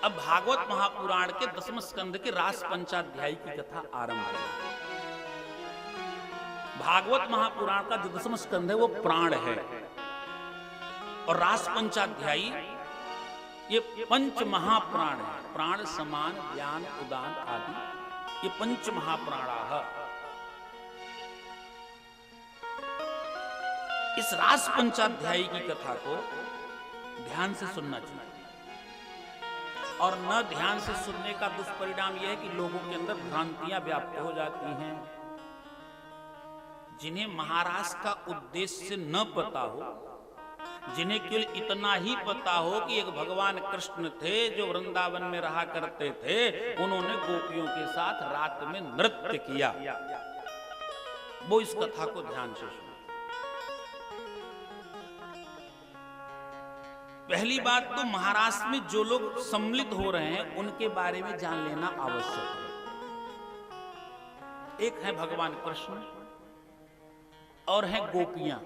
अब भागवत महापुराण के 10वें स्कंद के रास पंचाध्यायी की कथा आरंभ है। भागवत महापुराण का जो 10वां स्कंद है वो प्राण है और रास पंचाध्यायी ये पंच महाप्राण है। प्राण समान ज्ञान उदान आदि ये पंच महाप्राणा है। इस रास पंचाध्यायी की कथा को ध्यान से सुनना चाहिए और न ध्यान से सुनने का दुष्परिणाम यह है कि लोगों के अंदर भ्रांतियां व्याप्त हो जाती हैं। जिन्हें महाराज का उद्देश्य न पता हो, जिन्हें केवल इतना ही पता हो कि एक भगवान कृष्ण थे जो वृंदावन में रहा करते थे, उन्होंने गोपियों के साथ रात में नृत्य किया, वो इस कथा को ध्यान से सुने। पहली बात तो महाराष्ट्र में जो लोग सम्मिलित हो रहे हैं उनके बारे में जान लेना आवश्यक है। एक है भगवान कृष्ण और है गोपियां।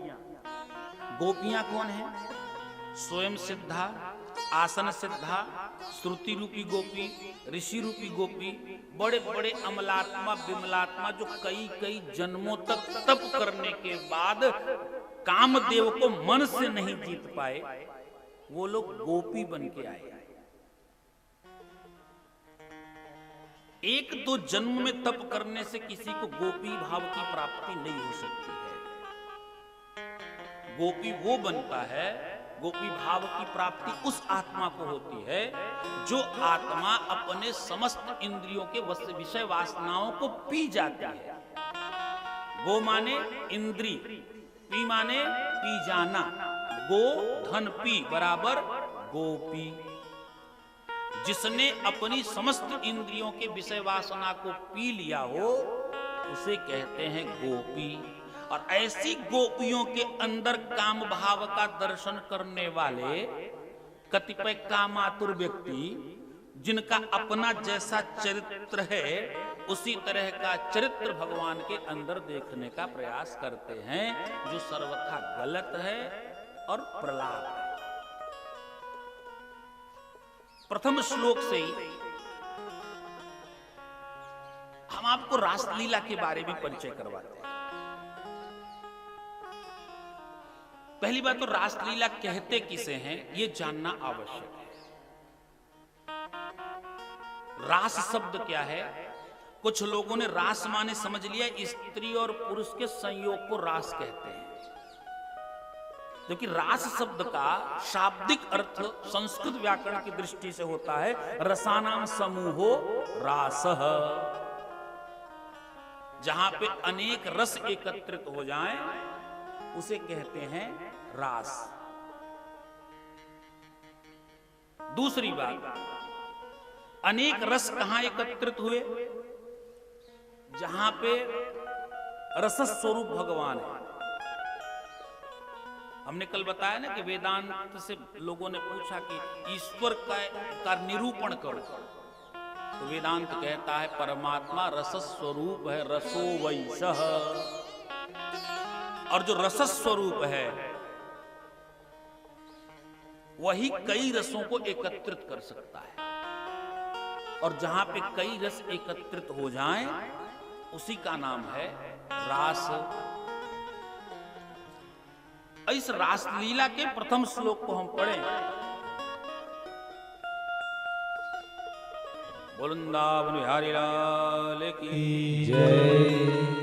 गोपियां कौन है? स्वयं सिद्धा, आसन सिद्धा, श्रुति रूपी गोपी, ऋषि रूपी गोपी, बड़े बड़े अमलात्मा विमलात्मा जो कई कई जन्मों तक तप करने के बाद कामदेव को मन से नहीं जीत पाए, वो लोग गोपी बन के आए। एक दो जन्म में तप करने से किसी को गोपी भाव की प्राप्ति नहीं हो सकती है। गोपी वो बनता है, गोपी भाव की प्राप्ति उस आत्मा को होती है जो आत्मा अपने समस्त इंद्रियों के विषय वासनाओं को पी जाती है। गो माने इंद्री, पी माने पी जाना, गो धन पी बराबर गोपी। जिसने अपनी समस्त इंद्रियों के विषय वासना को पी लिया हो उसे कहते हैं गोपी। और ऐसी गोपियों के अंदर काम भाव का दर्शन करने वाले कतिपय कामातुर व्यक्ति, जिनका अपना जैसा चरित्र है उसी तरह का चरित्र भगवान के अंदर देखने का प्रयास करते हैं, जो सर्वथा गलत है और प्रलाप है। प्रथम श्लोक से ही हम आपको रासलीला के बारे में परिचय करवाते हैं। पहली बात तो रासलीला कहते किसे हैं ये जानना आवश्यक है। रास शब्द क्या है? कुछ लोगों ने रास माने समझ लिया स्त्री और पुरुष के संयोग को रास कहते हैं, क्योंकि रास शब्द का शाब्दिक अर्थ संस्कृत व्याकरण की दृष्टि से होता है रसानाम समूहो रासः। जहां पे अनेक रस एकत्रित हो जाएं उसे कहते हैं रास। दूसरी बात, अनेक रस कहां एकत्रित हुए? जहां पे रस स्वरूप भगवान है। हमने कल बताया ना कि वेदांत से लोगों ने पूछा कि ईश्वर का निरूपण करो, तो वेदांत कहता है परमात्मा रस स्वरूप है, रसो वैसः। और जो रस स्वरूप है वही कई रसों को एकत्रित कर सकता है, और जहां पे कई रस एकत्रित हो जाएं उसी का नाम है रास। इस रासलीला के प्रथम श्लोक को हम पढ़ें। वृंदावन बिहारी लाल की जय।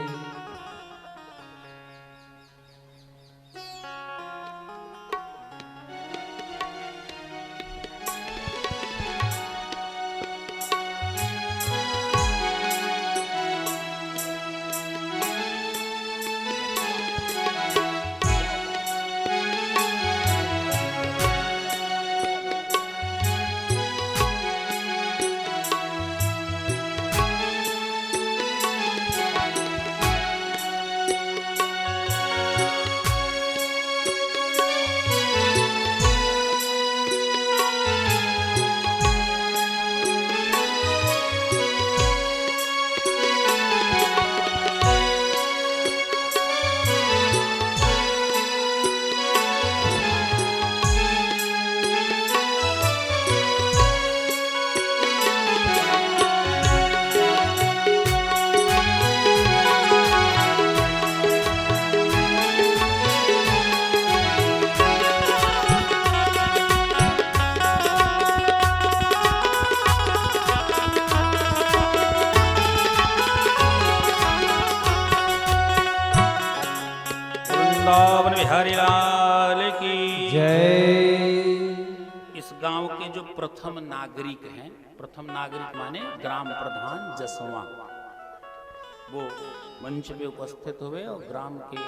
बिहारी लाल की जय। इस गांव के जो प्रथम नागरिक हैं, प्रथम नागरिक माने ग्राम प्रधान जसवा, वो मंच पे उपस्थित हुए और ग्राम के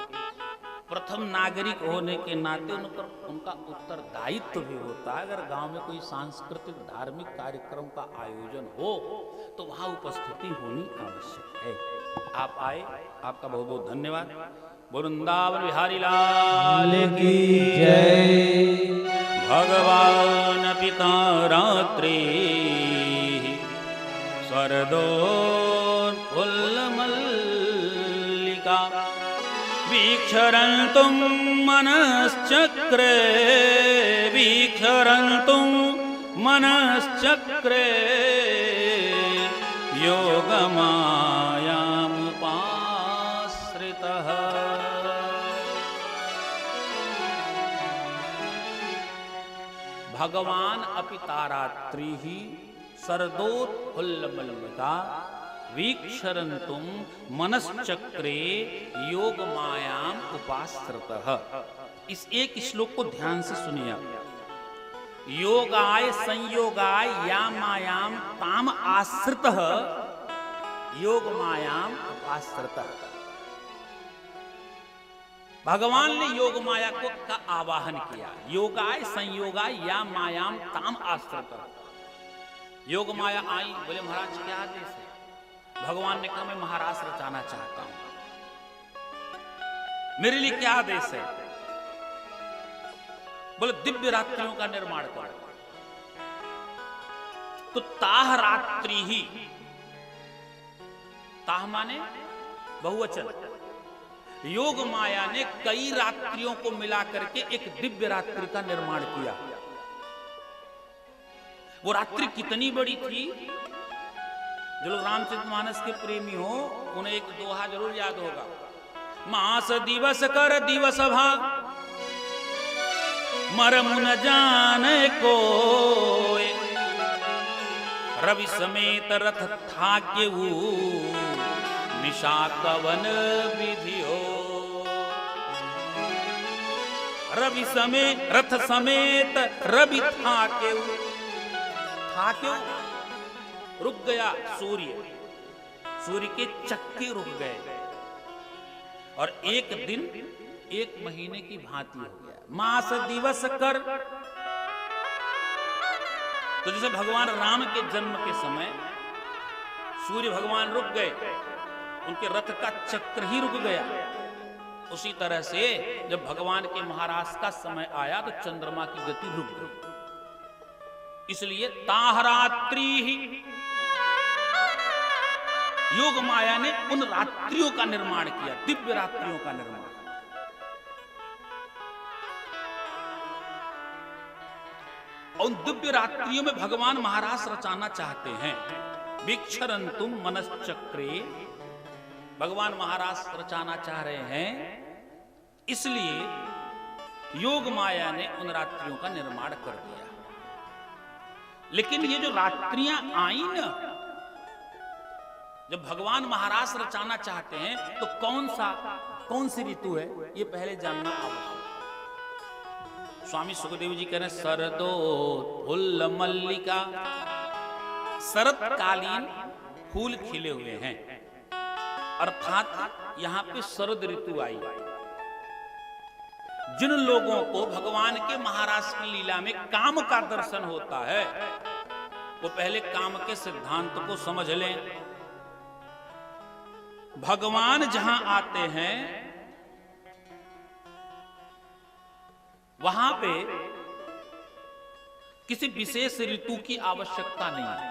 प्रथम नागरिक होने के नाते उन पर उनका उत्तरदायित्व भी होता है। अगर गांव में कोई सांस्कृतिक धार्मिक कार्यक्रम का आयोजन हो तो वहां उपस्थिति होनी आवश्यक है। आप आए, आपका बहुत बहुत धन्यवाद। वृंदावन बिहारी लाल की जय। भगवान पिता रात्रि सरदोन्फुल्लमल्लिका वीक्षरन्तुं मनश्चक्रे वीक्षरन्तुं मनश्चक्रे योगमायामुपाश्रितः। भगवान अपि तारात्रि ही सरदोत्फुल्लमल्लिका वीक्षरन्तुं मनश्चक्रे योग मायाम उपाश्रितः। इस एक श्लोक को ध्यान से सुनिए। योगाय संयोगाय या मायाम ताम आश्रितः योग मायाम उपाश्रितः। भगवान ने योग माया को का आवाहन किया। योगाय संयोगाय या मायाम ताम आश्रितः। योग माया आई, बोले महाराज क्या आदेश है? भगवान ने कहा मैं महाराष्ट्र रचाना चाहता हूं, मेरे लिए क्या आदेश है? बोले दिव्य रात्रियों का निर्माण करो। तो ताह रात्रि ही, ताह माने बहुवचन, योग माया ने कई रात्रियों को मिला करके एक दिव्य रात्रि का निर्माण किया। वो रात्रि कितनी बड़ी थी? जो लोग रामचरितमानस के प्रेमी हो उन्हें एक दोहा जरूर याद होगा। मास दिवस कर दिवस भा मरम न जाने को, रवि समेत रथ था केऊ निशा कवन विधि हो। रवि समेत रथ समेत रवि था केऊ, था केऊ रुक गया सूर्य, सूर्य के चक्के रुक गए और एक दिन एक महीने की भांति हो गया। मास दिवस कर, तो जैसे भगवान राम के जन्म के समय सूर्य भगवान रुक गए, उनके रथ का चक्र ही रुक गया, उसी तरह से जब भगवान के महाराज का समय आया तो चंद्रमा की गति रुक गई। इसलिए ताहरात्रि ही, योग माया ने उन रात्रियों का निर्माण किया, दिव्य रात्रियों का निर्माण। उन दिव्य रात्रियों में भगवान महारास रचाना चाहते हैं। वीक्षरन्तुम मनश्चक्रे, भगवान महारास रचाना चाह रहे हैं, इसलिए योग माया ने उन रात्रियों का निर्माण कर दिया। लेकिन ये जो रात्रियां आई ना, जब भगवान महारास रचाना चाहते हैं तो कौन सी ऋतु है ये पहले जानना आवश्यक। स्वामी सुखदेव जी कह रहे हैं सरदोत्फुल्ल मल्लिका, शरतकालीन फूल खिले हुए हैं, अर्थात यहां पे शरद ऋतु आई। जिन लोगों को भगवान के महारास की लीला में काम का दर्शन होता है वो पहले काम के सिद्धांत को समझ लें। भगवान जहां आते हैं वहां पे किसी विशेष ऋतु की आवश्यकता नहीं है।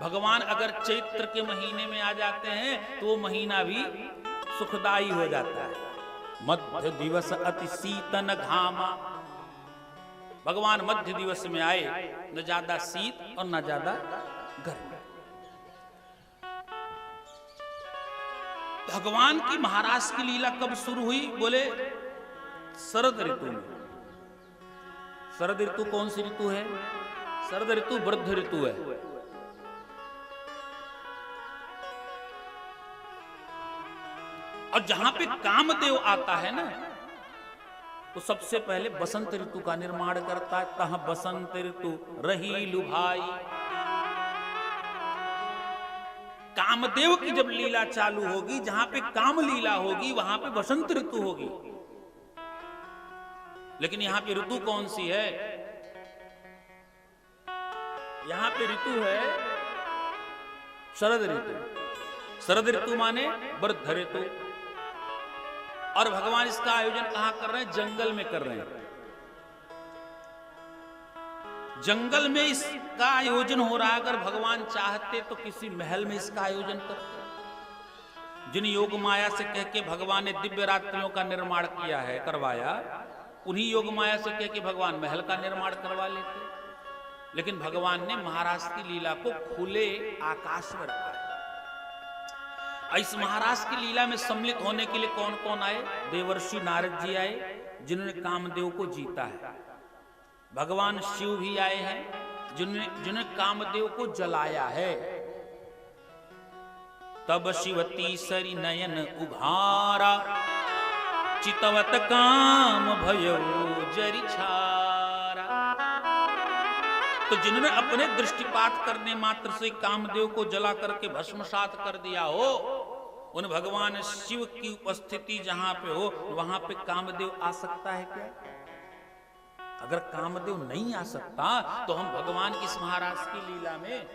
भगवान अगर चैत्र के महीने में आ जाते हैं तो वो महीना भी सुखदायी हो जाता है। मध्य दिवस अति शीतन घामा, भगवान मध्य दिवस में आए, न ज्यादा शीत और न ज्यादा गर्मी। भगवान की महाराज की लीला कब शुरू हुई? बोले शरद ऋतु में। शरद ऋतु कौन सी ऋतु है? शरद ऋतु वृद्ध ऋतु है। और जहां पे कामदेव आता है ना, तो सबसे पहले बसंत ऋतु का निर्माण करता है। तह बसंत ऋतु रही लुभाई। कामदेव की जब लीला चालू होगी, जहां पे काम लीला होगी वहां पे बसंत ऋतु होगी। लेकिन यहां पे ऋतु कौन सी है? यहां पे ऋतु है शरद ऋतु। शरद ऋतु माने वृद्ध ऋतु। और भगवान इसका आयोजन कहां कर रहे हैं? जंगल में कर रहे हैं। जंगल में इसका आयोजन हो रहा है। अगर भगवान चाहते तो किसी महल में इसका आयोजन करते। जिन योग माया से कह के भगवान ने दिव्य रात्रियों का निर्माण किया है, करवाया, उन्हीं योग माया से कह के भगवान महल का निर्माण करवा लेते। लेकिन भगवान ने महाराज की लीला को खुले आकाश में रखा है। इस महाराज की लीला में सम्मिलित होने के लिए कौन कौन आए? देवर्षि नारद जी आए, जिन्होंने कामदेव को जीता है। भगवान शिव भी आए हैं, जिन्होंने कामदेव को जलाया है। तब शिव तीसरी नयन उघारा, चितवत काम भयो जरि छारा। तो जिन्होंने अपने दृष्टिपात करने मात्र से कामदेव को जला करके भस्मसात कर दिया हो, उन भगवान शिव की उपस्थिति जहां पे हो, वहां पे कामदेव आ सकता है क्या? अगर कामदेव नहीं आ सकता तो हम भगवान इस महाराज की लीला में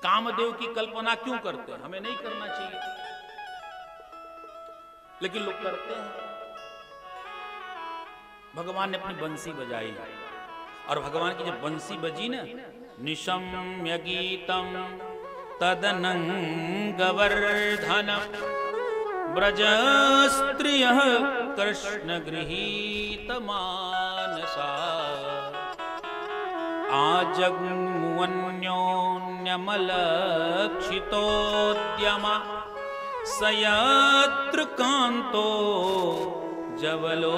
कामदेव की कल्पना क्यों करते हैं? हमें नहीं करना चाहिए, लेकिन लोग करते हैं। भगवान ने अपनी बंसी बजाई, और भगवान की जब बंसी बजी ना, निशम्य गीतम तदनंगवर्धन ब्रज स्त्रियः कृष्ण गृहीत मानसा आजग्मुन्योन्यमलक्षितोद्यमा सयत्र कांतो जवलोलकुंडला।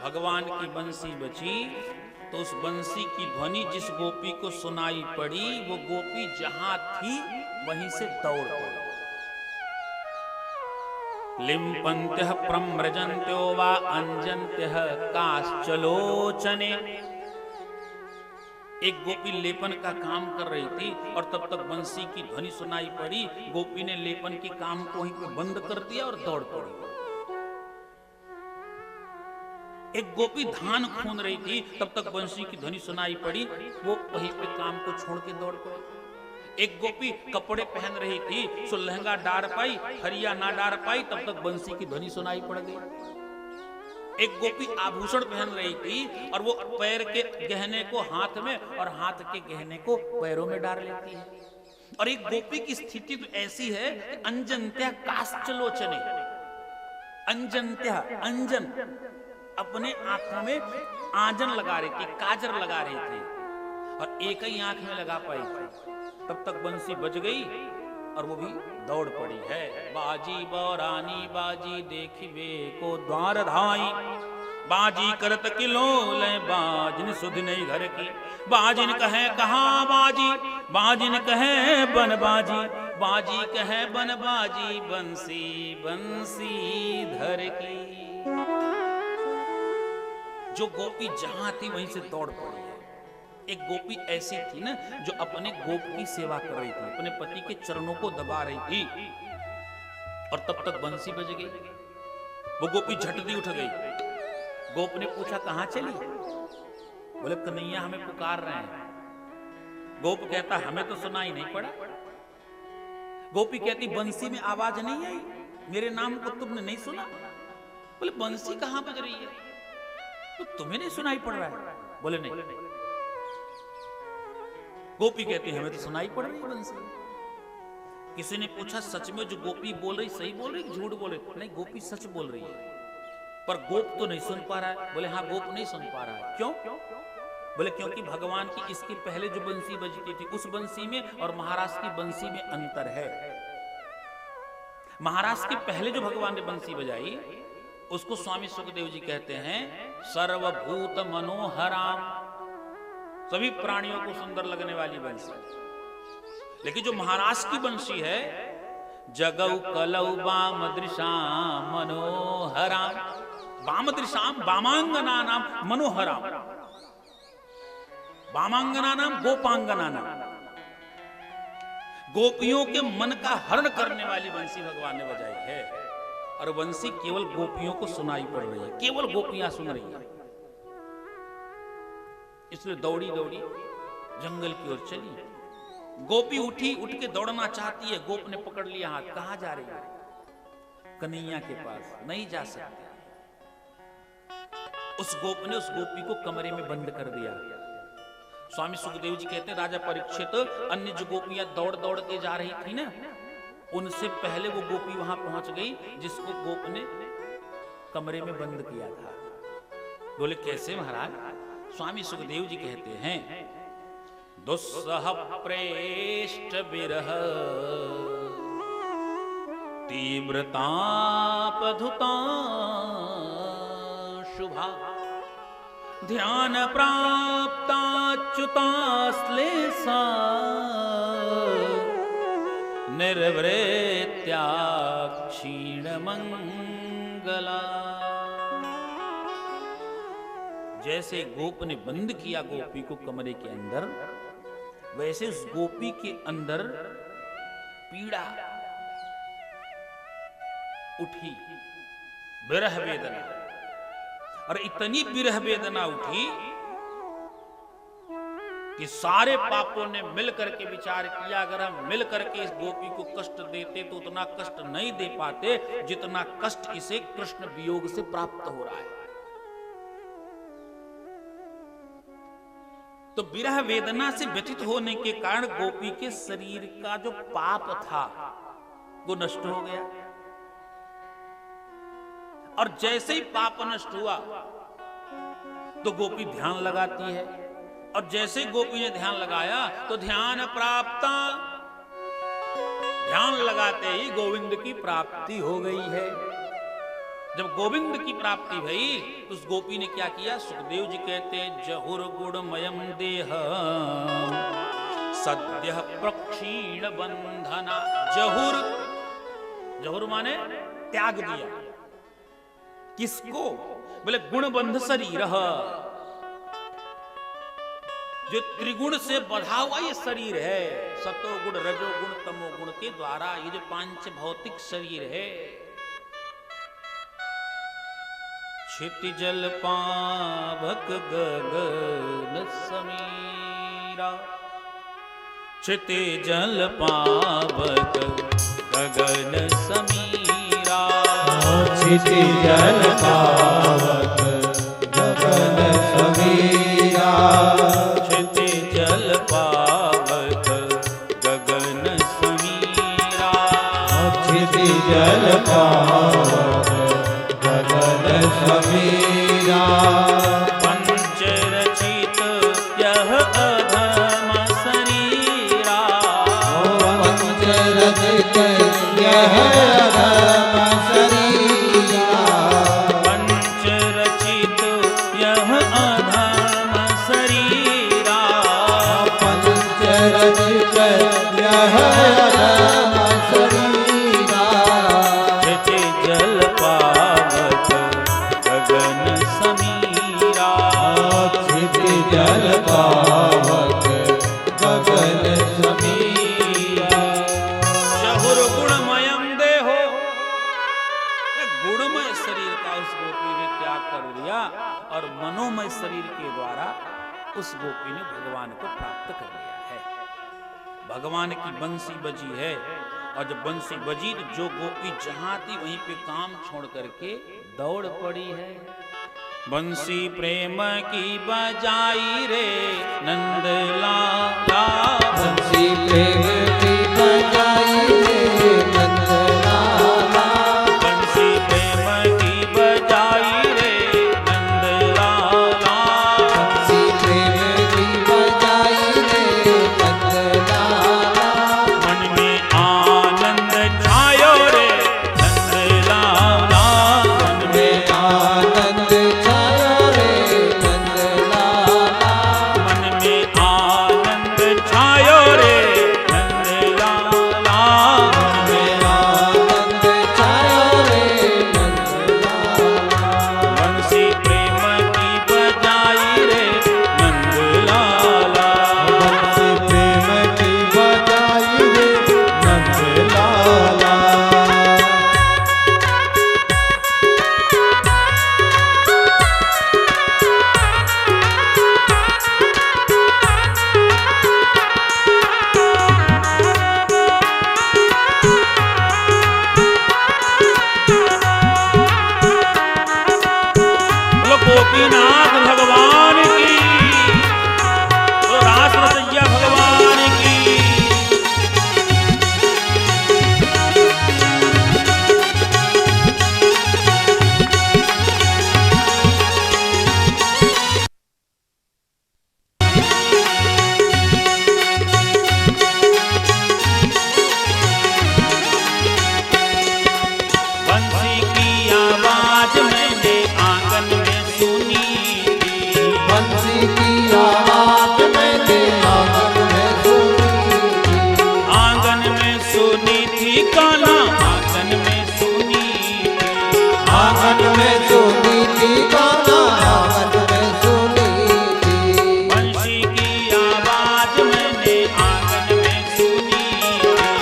भगवान की बंसी बची तो उस बंसी की ध्वनि जिस गोपी को सुनाई पड़ी, वो गोपी जहां थी वहीं से दौड़ पड़ी। लिम्पन्त्यः प्रम्रजन्त्यो वा अंजन्त्यः काश्चलोचने। एक गोपी लेपन का काम कर रही थी और तब तक बंसी की ध्वनि सुनाई पड़ी। गोपी ने लेपन के काम को वहीं पे बंद कर दिया और दौड़ पड़ी। एक गोपी धान खून रही थी, तब तक बंसी की ध्वनि सुनाई पड़ी, वो वहीं पे काम को छोड़ के दौड़ पड़ी। एक गोपी कपड़े पहन रही थी, सो लहंगा डार पाई, हरिया ना डार पाई, तब तक बंसी की ध्वनि सुनाई पड़ गई। एक गोपी आभूषण पहन रही थी और वो पैर के गहने को हाथ में और हाथ के गहने को पैरों में डाल लेती है। और एक गोपी की स्थिति तो ऐसी है, अंजन्त्या काश्चलोचने। अंजन्त्या, अंजन, अपने आंखों में आंजन लगा रही थी, काजर लगा रही थी, और एक ही आंख में लगा पाई थी। तब तक बंसी बज गई और वो भी दौड़ पड़ी है। बाजी बौरानी बाजी देखिबे को द्वार धाई, बाजी करत किलोल बाजिन सुध नहीं घर की। बाजिन कहे कहाँ बाजी, बाजिन कहे बन बाजी, बाजी कहे बन बाजी, बंसी बंसी धर की। जो गोपी जहां थी वहीं से दौड़ पड़ी है। एक गोपी ऐसी थी ना, जो अपने गोप की सेवा कर रही थी, अपने पति के चरणों को दबा रही थी, और तब तक बंसी बज गई। वो गोपी झटती उठ गई। गोप ने पूछा कहां चली? बोले कन्हैया हमें पुकार रहे हैं। गोप कहता हमें तो सुनाई नहीं पड़ा। गोपी कहती बंसी में आवाज नहीं आई, मेरे नाम को तुमने नहीं सुना? बोले बंसी कहां बज रही है, तो तुम्हें नहीं सुनाई पड़ रहा है? बोले नहीं। गोपी कहती हमें तो सुनाई पड़ रही है बंसी। किसी ने पूछा सच में जो गोपी बोल रही सही बोल रही, झूठ बोल रही? नहीं, गोपी सच बोल रही है, पर गोप तो नहीं सुन पा रहा है। बोले हाँ, गोप नहीं सुन पा रहा है। क्यों? बोले क्योंकि भगवान की इसके पहले जो बंसी बजती थी, उस बंसी में और महाराज की बंसी में अंतर है। महाराज के पहले जो भगवान ने बंसी बजाई, उसको स्वामी सुखदेव जी कहते हैं सर्वभूत मनोहराम, सभी प्राणियों को सुंदर लगने वाली बंसी। लेकिन जो महाराज की बंसी है, जगौ कलौ वाम दृशाम मनोहराम। वाम दृशाम वामांगना नाम मनोहराम, वामांगना नाम गोपांगना नाम। गोपियों के मन का हरण करने वाली बंसी भगवान ने बजाई है, और बंसी केवल गोपियों को सुनाई पड़ रही है, केवल गोपियां सुन रही हैं। इसलिए दौड़ी दौड़ी जंगल की ओर चली। गोपी उठी, उठ के दौड़ना चाहती है, गोप ने पकड़ लिया हाथ। कहां जा रही है? कन्हैया के पास। नहीं जा सकती। उस गोप ने उस गोपी को कमरे में बंद कर दिया। स्वामी सुखदेव जी कहते हैं, राजा परीक्षित, अन्य जो गोपियां दौड़ दौड़ के जा रही थी ना, उनसे पहले वो गोपी वहां पहुंच गई जिसको गोप ने कमरे में बंद किया था। बोले कैसे महाराज? स्वामी सुखदेव जी कहते हैं, दुस्सह प्रेष्ट विरह तीव्रतापधुता शुभा ध्यान प्राप्ताच्युता श्लेषा निर्वृत्या क्षीण मंगला। जैसे गोप ने बंद किया गोपी को कमरे के अंदर, वैसे उस गोपी के अंदर पीड़ा उठी, विरह वेदना। और इतनी विरह वेदना उठी कि सारे पापों ने मिलकर के विचार किया, अगर हम मिलकर के इस गोपी को कष्ट देते तो उतना कष्ट नहीं दे पाते जितना कष्ट इसे कृष्ण वियोग से प्राप्त हो रहा है। तो विरह वेदना से व्यथित होने के कारण गोपी के शरीर का जो पाप था वो नष्ट हो गया। और जैसे ही पाप नष्ट हुआ तो गोपी ध्यान लगाती है, और जैसे गोपी ने ध्यान लगाया तो ध्यान प्राप्ता, ध्यान लगाते ही गोविंद की प्राप्ति हो गई है। जब गोविंद की प्राप्ति भई तो उस गोपी ने क्या किया? सुखदेव जी कहते हैं, जहुर गुणमयम देह सद्य प्रक्षीण बंधना। जहुर, जहुर माने त्याग दिया। किसको? बोले गुणबंध शरीर, जो त्रिगुण से बधा हुआ ये शरीर है, सतोगुण रजोगुण तमोगुण के द्वारा ये जो पांच भौतिक शरीर है। क्षितिजल पावक गगन समीरा, क्षितिजल पावक गगन समीरा, क्षितिजल पावक गगन समीरा, क्षितिजल पावक गगन समीरा, क्षितिजल पावक गगन समीरा। पंच रचित यह अधम शरीरा, पंच रचित यह अधम शरीरा, पंच रचित यह अधम शरीरा, पंच रचित यह अधम शरीरा। क्षितिजल पावक गगन समीरा, क्षितिजल पावक गगन समीरा। जहुर गुणमयम देहो, गुणमय शरीर का उस गोपी ने त्याग कर दिया और मनोमय शरीर के द्वारा उस गोपी ने भगवान को प्राप्त कर लिया है। भगवान की बंसी बजी है, और जब बंसी बजी तो जो गोपी जहां थी वहीं पे काम छोड़ करके दौड़ पड़ी है। बंसी प्रेम की बजाई रे नंद लाला, बंसी प्रेम की बजाई रे नंद लाला, बंसी प्रेम की बजाई रे नंद लाला, बंसी प्रेम की बजाई रे नंद लाला। मन में आनंद छायो रे नंद लाला, मन में आनंद छायो रे नंद लाला, मन में आनंद छायो रे नंद भगवान की, बोलो रास रसैया भगवान की। बंसी की आवाज मैंने आंगन में सुनी थी, बंसी की आवाज मैंने आंगन में सुनी थी। आंगन में सुनी थी कान्हा, आंगन में सुनी थी। आंगन में सुनी थी कान्हा, आंगन में सुनी थी। बंसी की आवाज मैंने आंगन में सुनी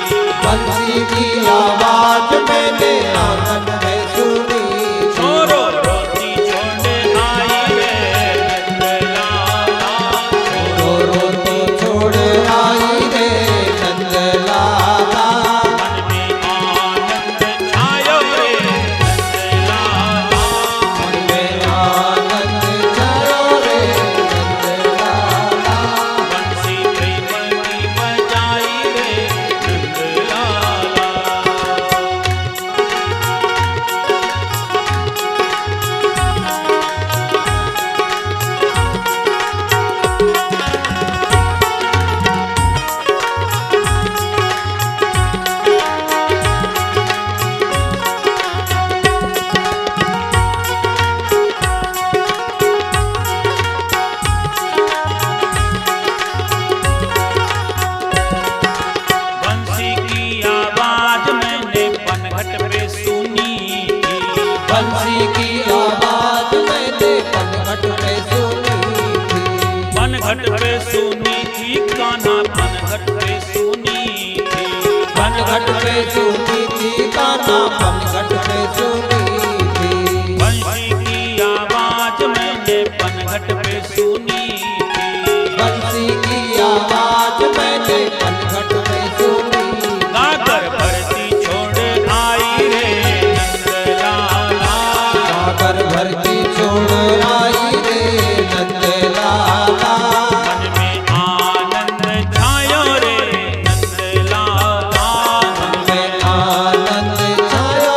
थी। बंसी की आवाज मैंने आंगन में सुनी थी। छोरो रोटी छोड़े आई रे नंदलाला, रो रोटी छोड़ आई रे नंदलाला। मन में आनंद छायो रे नंदलाला। मन में आनंद छायो रे नंदलाला। बंसी प्रेम की बजाई रे नंदलाला। बंसी की आवाज मैंने पनघट पे सुनी थी। बंसी की आवाज मैंने पनघट पे सुनी थी। पनघट पे सुनी थी कान्हा, पनघट पे सुनी थी। पनघट पे सुनी थी कान्हा, पनघट पे सुनी थी। बंसी की आवाज मैंने पनघट पे सुनी थी। बंसी की आवाज मैंने पनघट पे सुनी थी। गागर भरती छोड़ आई रे नंदलाला। सागर भरती छोड़ आई रे नंदलाला। मन में आनंद छायो रे नंदलाला। मन में आनंद छायो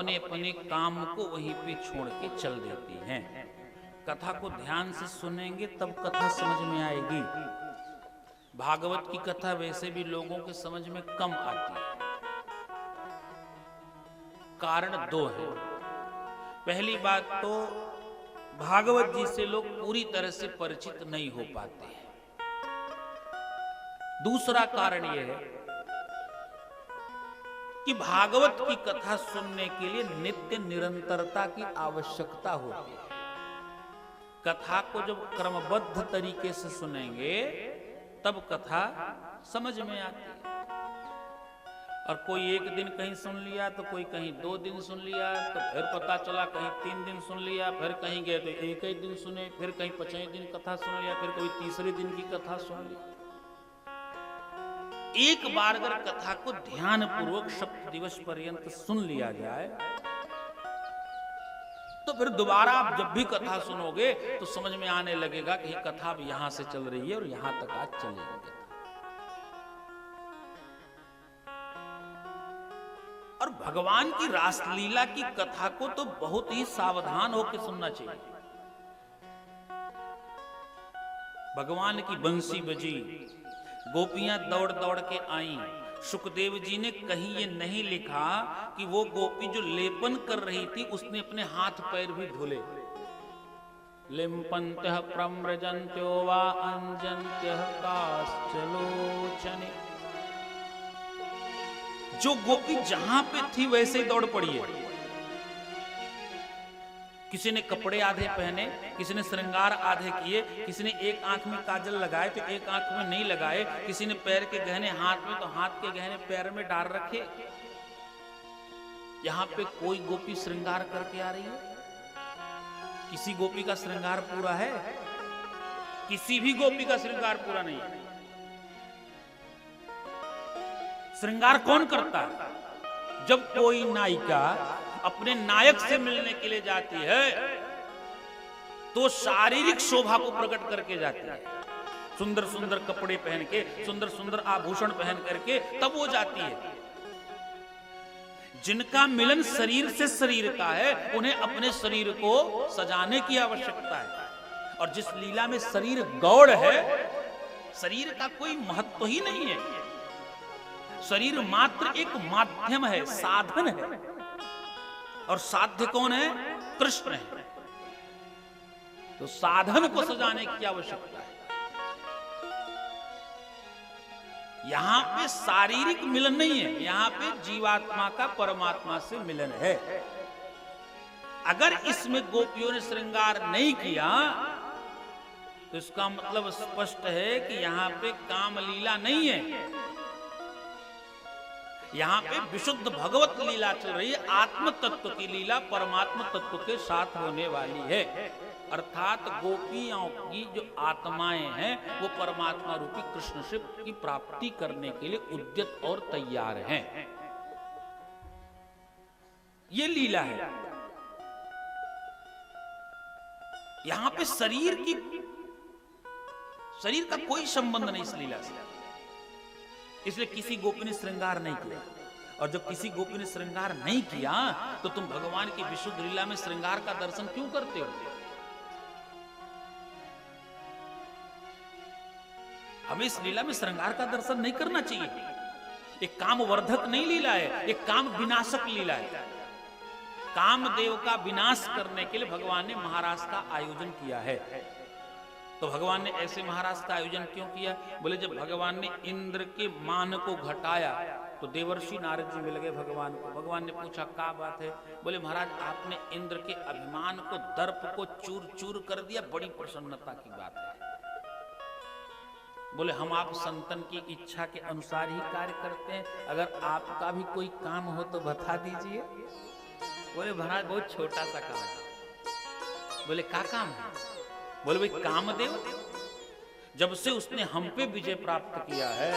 अपने अपने काम को वहीं पे छोड़ के चल देती हैं। कथा को ध्यान से सुनेंगे तब कथा समझ में आएगी। भागवत की कथा वैसे भी लोगों के समझ में कम आती है। कारण दो है। पहली बात तो भागवत जी से लोग पूरी तरह से परिचित नहीं हो पाते हैं। दूसरा कारण यह है कि भागवत की कथा सुनने के लिए नित्य निरंतरता की आवश्यकता होती है। कथा को जब क्रमबद्ध तरीके से सुनेंगे तब कथा समझ में आती है। और कोई एक दिन कहीं सुन लिया तो कोई कहीं 2 दिन सुन लिया, तो फिर पता चला कहीं 3 दिन सुन लिया, फिर कहीं गए तो एक ही दिन सुने, फिर कहीं 5वें दिन कथा सुन लिया, फिर कोई तीसरे दिन की कथा सुन ली। एक बार अगर कथा को ध्यान पूर्वक सप्त दिवस पर्यंत सुन लिया जाए तो फिर दोबारा आप जब भी कथा सुनोगे तो समझ में आने लगेगा कि कथा अब यहां से चल रही है और यहां तक आज चलेगी। और भगवान की रासलीला की कथा को तो बहुत ही सावधान होकर सुनना चाहिए। भगवान की बंसी बजी, गोपियां दौड़ दौड़ के आईं। सुखदेव जी ने कहीं ये नहीं लिखा कि वो गोपी जो लेपन कर रही थी उसने अपने हाथ पैर भी धुले। लिम्पन्त्यः प्रम्रजन्त्यो वा अंजन्त्यः काश्चलोचने। जो गोपी जहां पे थी वैसे ही दौड़ पड़ी है। किसी ने कपड़े आधे पहने, किसी ने श्रृंगार आधे किए, किसी ने एक आंख में काजल लगाए तो एक आंख में नहीं लगाए, किसी ने पैर के गहने हाथ में तो हाथ के गहने पैर में डाल रखे। यहां पे कोई गोपी श्रृंगार करके आ रही है? किसी गोपी का श्रृंगार पूरा है? किसी भी गोपी का श्रृंगार पूरा नहीं है। श्रृंगार कौन करता है? जब कोई नायिका अपने नायक से मिलने के लिए जाती है तो शारीरिक शोभा को प्रकट करके जाती है। सुंदर सुंदर कपड़े पहन के, सुंदर सुंदर आभूषण पहन करके तब वो जाती है। जिनका मिलन शरीर से शरीर का है उन्हें अपने शरीर को सजाने की आवश्यकता है। और जिस लीला में शरीर गौड़ है, शरीर का कोई महत्व ही नहीं है। शरीर मात्र एक माध्यम है, साधन है। और साध्य कौन है? कृष्ण है। तो साधन को सजाने की आवश्यकता है। यहां पे शारीरिक मिलन नहीं है, यहां पे जीवात्मा का परमात्मा से मिलन है। अगर इसमें गोपियों ने श्रृंगार नहीं किया तो इसका मतलब स्पष्ट है कि यहां पे काम लीला नहीं है। यहां पे विशुद्ध भगवत लीला चल रही है। आत्म तत्व की लीला परमात्मा तत्व के साथ होने वाली है। अर्थात गोपियों की जो आत्माएं हैं वो परमात्मा रूपी कृष्ण से की प्राप्ति करने के लिए उद्यत और तैयार हैं। ये लीला है। यहां पे शरीर का कोई संबंध नहीं इस लीला से। इसलिए किसी गोपी ने श्रृंगार नहीं किया। और जब किसी गोपी ने श्रृंगार नहीं किया तो तुम भगवान की विशुद्ध लीला में श्रृंगार का दर्शन क्यों करते हो? हमें इस लीला में श्रृंगार का दर्शन नहीं करना चाहिए। एक कामवर्धक नहीं लीला है, एक काम विनाशक लीला है। कामदेव का विनाश करने के लिए भगवान ने महाराज का आयोजन किया है। तो भगवान ने ऐसे महाराज का आयोजन क्यों किया? बोले जब भगवान ने इंद्र के मान को घटाया तो देवर्षि नारद जी मिल गए भगवान को। भगवान ने पूछा क्या बात है? बोले महाराज आपने इंद्र के अभिमान को, दर्प को चूर चूर कर दिया, बड़ी प्रसन्नता की बात है। बोले हम आप संतन की इच्छा के अनुसार ही कार्य करते हैं, अगर आपका भी कोई काम हो तो बता दीजिए। बोले महाराज बहुत छोटा सा काम है। बोले क्या काम है? बोले भाई कामदेव जब से उसने हम पे विजय प्राप्त किया है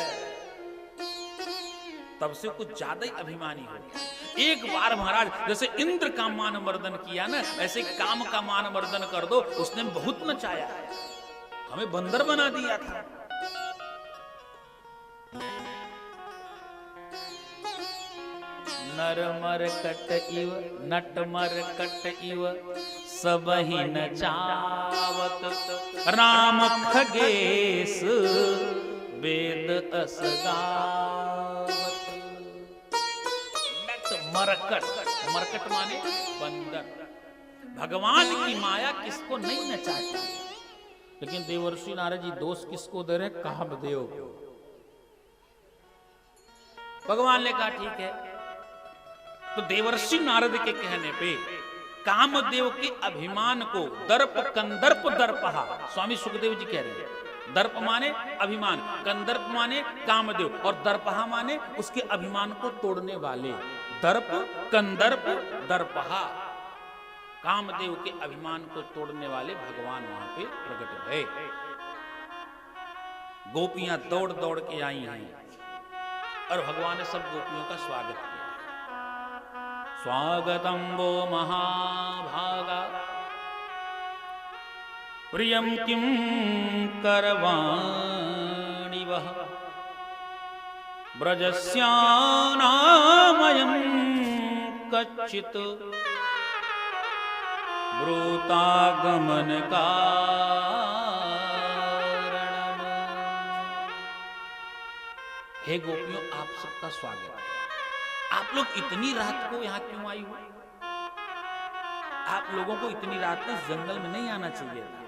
तब से कुछ ज्यादा ही अभिमानी हो गया। एक बार महाराज जैसे इंद्र का मान मर्दन किया ना, ऐसे काम का मान मर्दन कर दो। उसने बहुत नचाया, हमें बंदर बना दिया था। नरमरकट इव नटमरकट इव सबहि नचावत राम खगेश वेद असगावत। नटमरकट, मरकट माने बंदर। भगवान की माया किसको नहीं नचाती, लेकिन देवर्षि नारद जी दोष किसको दे रहे? कामदेव को। भगवान ने कहा ठीक है। तो देवर्षि नारद के कहने पे कामदेव के अभिमान को दर्प कंदर्प दर्पहा, स्वामी सुखदेव जी कह रहे हैं। दर्प माने अभिमान, कंदर्प माने कामदेव, और दर्पहा माने उसके अभिमान को तोड़ने वाले। दर्प कंदर्प दर्पहा, कामदेव के अभिमान को तोड़ने वाले भगवान वहां पे प्रकट भये। गोपियां दौड़ दौड़ के आई हैं और भगवान ने सब गोपियों का स्वागत किया। स्वागतम वो महाभागा प्रियम किम करवाणि वह ब्रजस्यानामयं कच्चित् ब्रूतागमन कारणम्। हे गोपियों, आप सबका स्वागत है। आप लोग इतनी रात को यहाँ क्यों आई हो? आप लोगों को इतनी रात में जंगल में नहीं आना चाहिए था।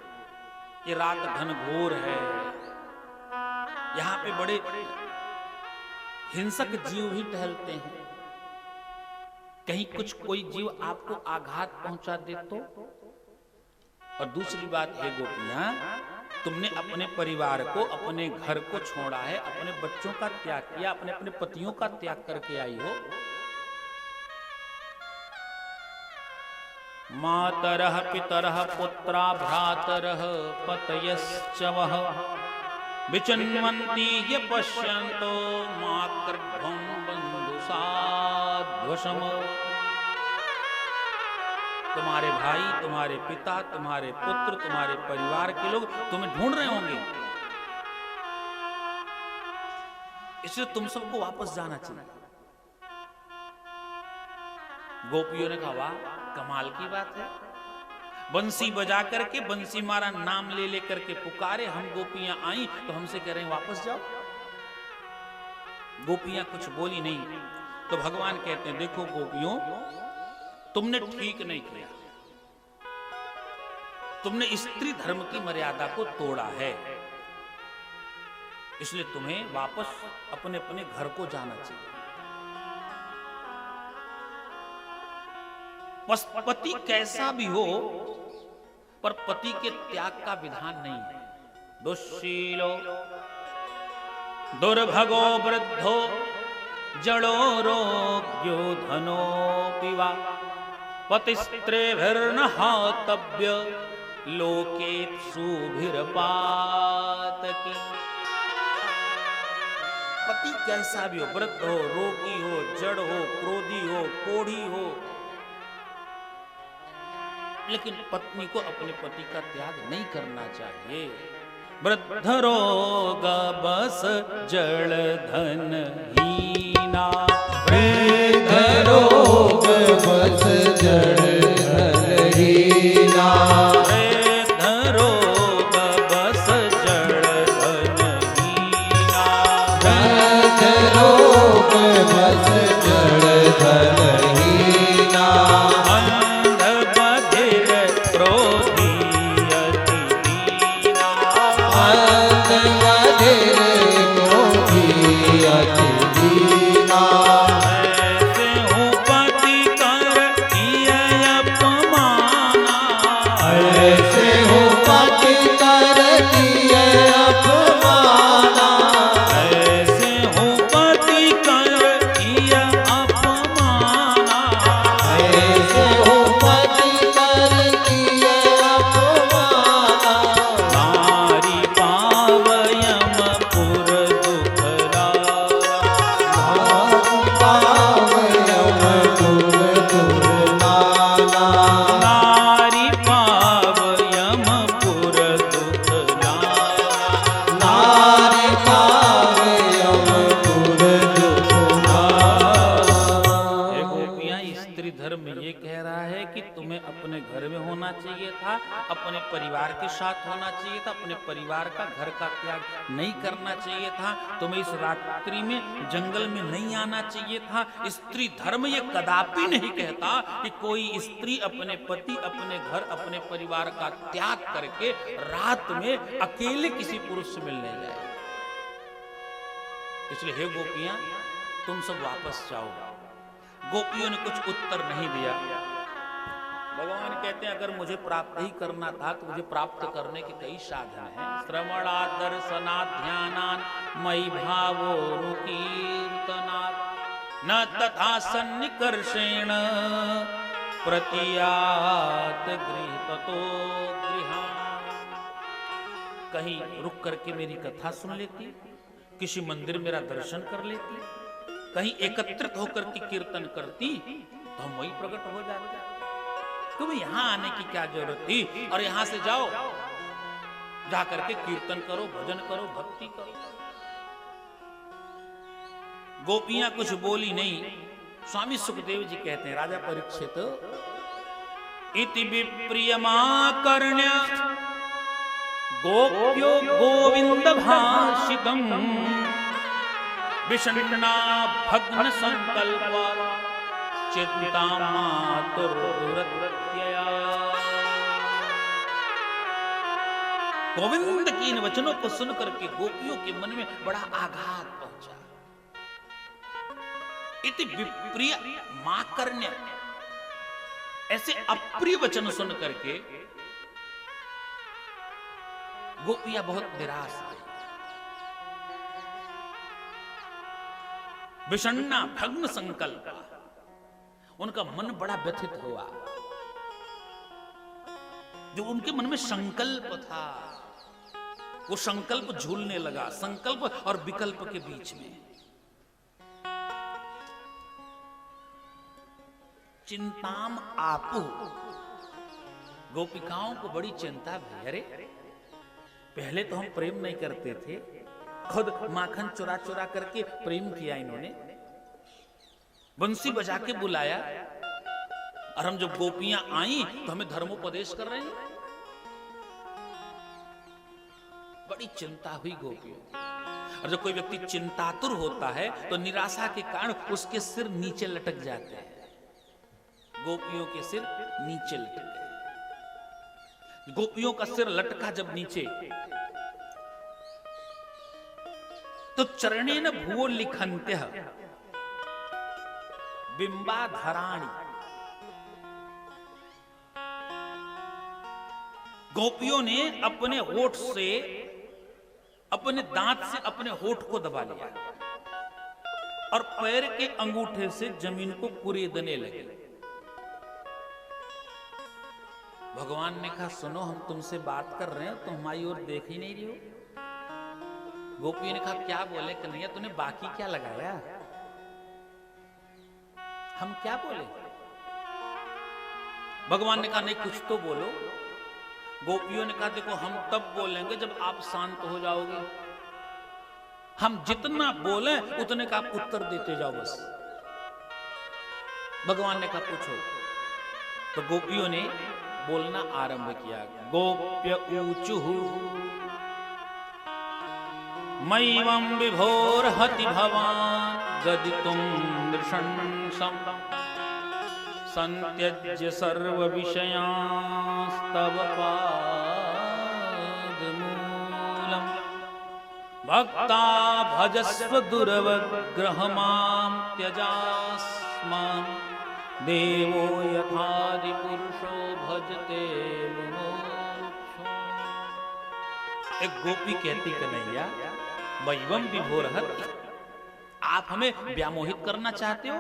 ये रात घनघोर है, यहाँ पे बड़े हिंसक जीव भी टहलते हैं। कहीं कुछ कोई जीव आपको आघात पहुंचा दे तो। और दूसरी बात है गोपियां, तुमने अपने परिवार को, अपने घर को छोड़ा है, अपने बच्चों का त्याग किया, अपने अपने पतियों का त्याग करके आई हो। मातरः पितरः पुत्रा भ्रातरः पतयश्च वः विचिन्वन्ति ये पश्यन्तो मातृभं बन्धुसाध्वशम्। तुम्हारे भाई, तुम्हारे पिता, तुम्हारे पुत्र, तुम्हारे परिवार के लोग तुम्हें ढूंढ रहे होंगे, इसलिए तुम सबको वापस जाना चाहिए। गोपियों ने कहा वाह, कमाल की बात है। बंसी बजा करके, बंसी मारा नाम ले लेकर के पुकारे, हम गोपियां आई तो हमसे कह रहे हैं वापस जाओ। गोपियां कुछ बोली नहीं। तो भगवान कहते हैं देखो गोपियों, तुमने ठीक नहीं किया, तुमने स्त्री धर्म की मर्यादा को तोड़ा है, इसलिए तुम्हें वापस अपने अपने घर को जाना चाहिए। पति कैसा भी हो, पर पति के त्याग का विधान नहीं है। दुश्शीलो दुर्भगो वृद्धो जड़ो रोग्यो धनो पिवा पतिस्त्रेभिर्न हातव्य लोकेप्सुभिर्पातकी। पति कैसा भी हो, वृद्ध हो, रोगी हो, जड़ हो, क्रोधी हो, कोढ़ी हो, लेकिन पत्नी को अपने पति का त्याग नहीं करना चाहिए। वृद्ध रोग बस जड़ धन हीना, वृद्ध रोग बस जड़ धन हीना, वृद्ध रोग बस जड़ धन हीना, वृद्ध रोग बस जड़ धन हीना, अपने परिवार के साथ होना चाहिए था, अपने परिवार का घर का त्याग नहीं करना चाहिए था, तुम्हें इस रात्रि में जंगल में नहीं आना चाहिए था। स्त्री धर्म ये कदापि नहीं कहता कि कोई स्त्री अपने पति, अपने घर, अपने परिवार का त्याग करके रात में अकेले किसी पुरुष से मिलने जाए। इसलिए हे गोपियां, तुम सब वापस जाओ। गोपियों ने कुछ उत्तर नहीं दिया। भगवान कहते हैं अगर मुझे प्राप्त ही करना था तो मुझे प्राप्त करने के कई साधन हैं। श्रवणात् दर्शनात् ध्यानात् मयि भावोनुकीर्तनात् न तथा सन्निकर्षेण प्रतीयात् गृहतो गृहान्। कहीं रुक करके मेरी कथा सुन लेती, किसी मंदिर मेरा दर्शन कर लेती, कहीं एकत्रित होकर के कीर्तन करती तो हम वही प्रकट हो जाते। तुम्हें यहां आने की क्या जरूरत थी? और यहां से जाओ, जाकर के कीर्तन करो, भजन करो, भक्ति करो। गोपियां कुछ बोली नहीं। स्वामी सुखदेव जी कहते हैं, राजा परीक्षित, इति विप्रियमाकर्ण्य गोप्यो गोविंद भाषितम् विषण्णा भग्न संकल्पा चिंता मातुर्दुरत्यया। गोविंद की इन वचनों को सुनकर के गोपियों के मन में बड़ा आघात पहुंचा। इति विप्रिय माकर्ण्य, ऐसे अप्रिय वचन सुन करके गोपियां बहुत निराश हुई। विषण्णा भग्न संकल्प, उनका मन बड़ा व्यथित हुआ। जो उनके मन में संकल्प था वो संकल्प झूलने लगा, संकल्प और विकल्प के बीच में। चिंताम आपु, गोपिकाओं को बड़ी चिंता भई। अरे पहले तो हम प्रेम नहीं करते थे, खुद माखन चुरा चुरा करके प्रेम किया इन्होंने, बंसी बजा के बुलाया, और हम जब गोपियां आई तो हमें धर्मोपदेश कर रहे हैं। बड़ी चिंता हुई गोपियों। और जब कोई व्यक्ति चिंतातुर होता है तो निराशा के कारण उसके सिर नीचे लटक जाते हैं। गोपियों के सिर नीचे लटक गए। गोपियों का सिर लटका जब नीचे, तो चरणेन भुवो लिखन्त्यः बिंबाधराणि। गोपियों ने अपने होठ से, अपने दांत से अपने होठ को दबा लिया और पैर के अंगूठे से जमीन को कुरेदने लगे। भगवान ने कहा, सुनो, हम तुमसे बात कर रहे हैं, तुम हमारी ओर देख ही नहीं रही हो। गोपियों ने कहा, क्या बोले कन्हैया, तूने बाकी क्या लगाया? हम क्या बोले? भगवान ने कहा, नहीं कुछ तो बोलो। गोपियों ने कहा, देखो हम तब बोलेंगे जब आप शांत हो जाओगे। हम जितना बोले उतने का आप उत्तर देते जाओ बस। भगवान ने कहा, पूछो। तो गोपियों ने बोलना आरंभ किया। गोप्य ऊचुः मय्यं विभोर्हति भवान् गदितुं नृशंसम् संत्यज्य सर्व विषयांस्तव पादमूलम् भक्ता भजस्व दुर्वग्रहमां त्यजास्मान् देवो यथादि पुरुषो भजते मुमुक्षु। एक गोपी कहती, कन्हैया मय्यं विभोर्हति, आप हमें व्यामोहित करना चाहते हो?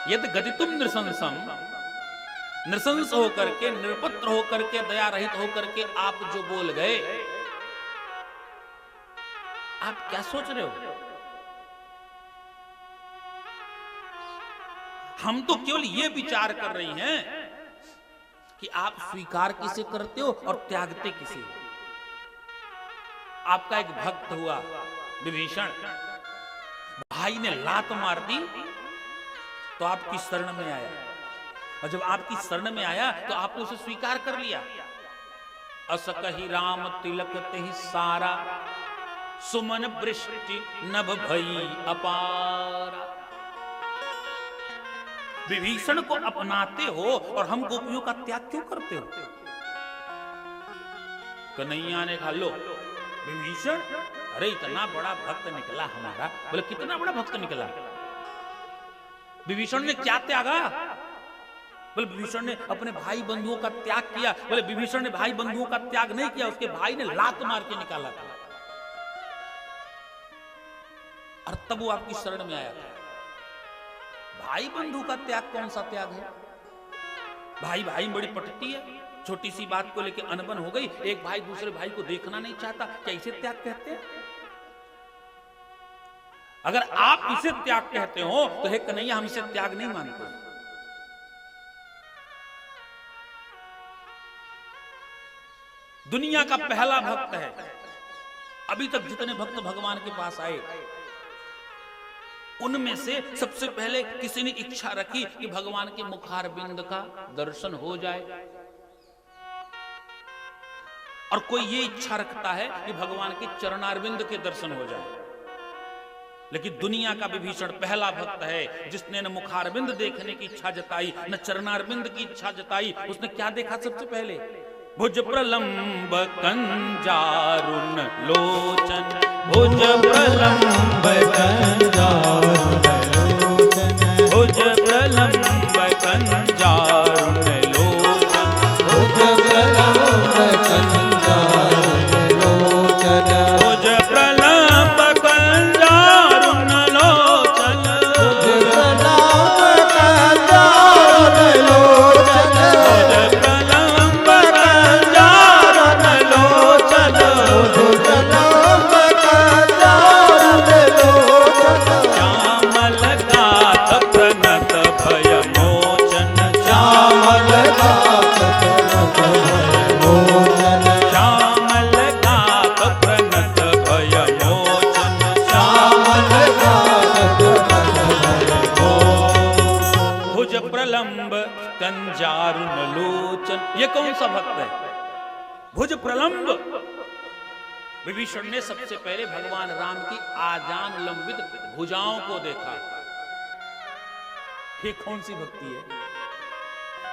यदि गदितुम नृशंसम, नृशंस होकर के, निरपत्र होकर के, दया रहित होकर के आप जो बोल गए, आप क्या सोच रहे हो? हम तो केवल ये विचार कर रही हैं कि आप स्वीकार किसे करते हो और त्यागते किसे हो। आपका एक भक्त हुआ विभीषण, भाई ने लात मार दी तो आपकी शरण में आया, और जब आपकी शरण में आया तो आपने उसे स्वीकार कर लिया। अस कही राम तिलक तेहि सारा, सुमन वृष्टि नभ भई अपारा। विभीषण को अपनाते हो और हम गोपियों का त्याग क्यों करते हो? कन्हैया ने कहा, लो विभीषण, अरे इतना बड़ा भक्त निकला हमारा। बोले कितना बड़ा भक्त निकला? विभीषण ने क्या त्यागा? बोले विभीषण ने अपने भाई बंधुओं का त्याग किया। बोले विभीषण ने भाई बंधुओं का त्याग नहीं किया, उसके भाई ने लात मार के निकाला था और तब वो आपकी शरण में आया था। भाई बंधु का त्याग कौन सा त्याग है? भाई भाई बड़ी पटती है, छोटी सी बात को लेकर अनबन हो गई, एक भाई दूसरे भाई को देखना नहीं चाहता, क्या इसे त्याग कहते हैं? अगर आप इसे त्याग कहते हो तो हे कन्हैया, हम इसे त्याग नहीं मानते। दुनिया का पहला भक्त है। अभी तक जितने भक्त भगवान के पास आए, उनमें से सबसे पहले किसी ने इच्छा रखी कि भगवान के मुखारबिंद का दर्शन हो जाए, और कोई ये इच्छा रखता है कि भगवान के चरणारविंद के दर्शन हो जाए। लेकिन दुनिया का विभीषण पहला भक्त है जिसने न मुखारविंद देखने की इच्छा जताई, न चरणारविंद की इच्छा जताई। उसने क्या देखा सबसे पहले? भुज प्रलंब कंजारुन लोचन, भुज प्रलंब कंजारुन लोचन, भुज प्रलंब कंजारुन लोचन, भुज प्रलंब कंजारुन लोचन, भुज प्रलंब कंजारुन लोचन, भुज प्रलंब कंजारुन लोचन, भुज प्रलंब कंजारुन लोचन, भुज प्रलंब कंजारुन लोचन, श्यामल गात प्रणत भय मोचन, श्यामल गात प्रणत भय मोचन, श्यामल गात प्रणत भय मोचन, श्यामल गात प्रणत भय मोचन। भुज प्रलंब कंजारुन लोचन। ये कौन सा भक्त है? भुज प्रलंब। विभीषण ने सबसे पहले भगवान राम की आजान लंबित भुजाओं को देखा। ये कौन सी भक्ति है?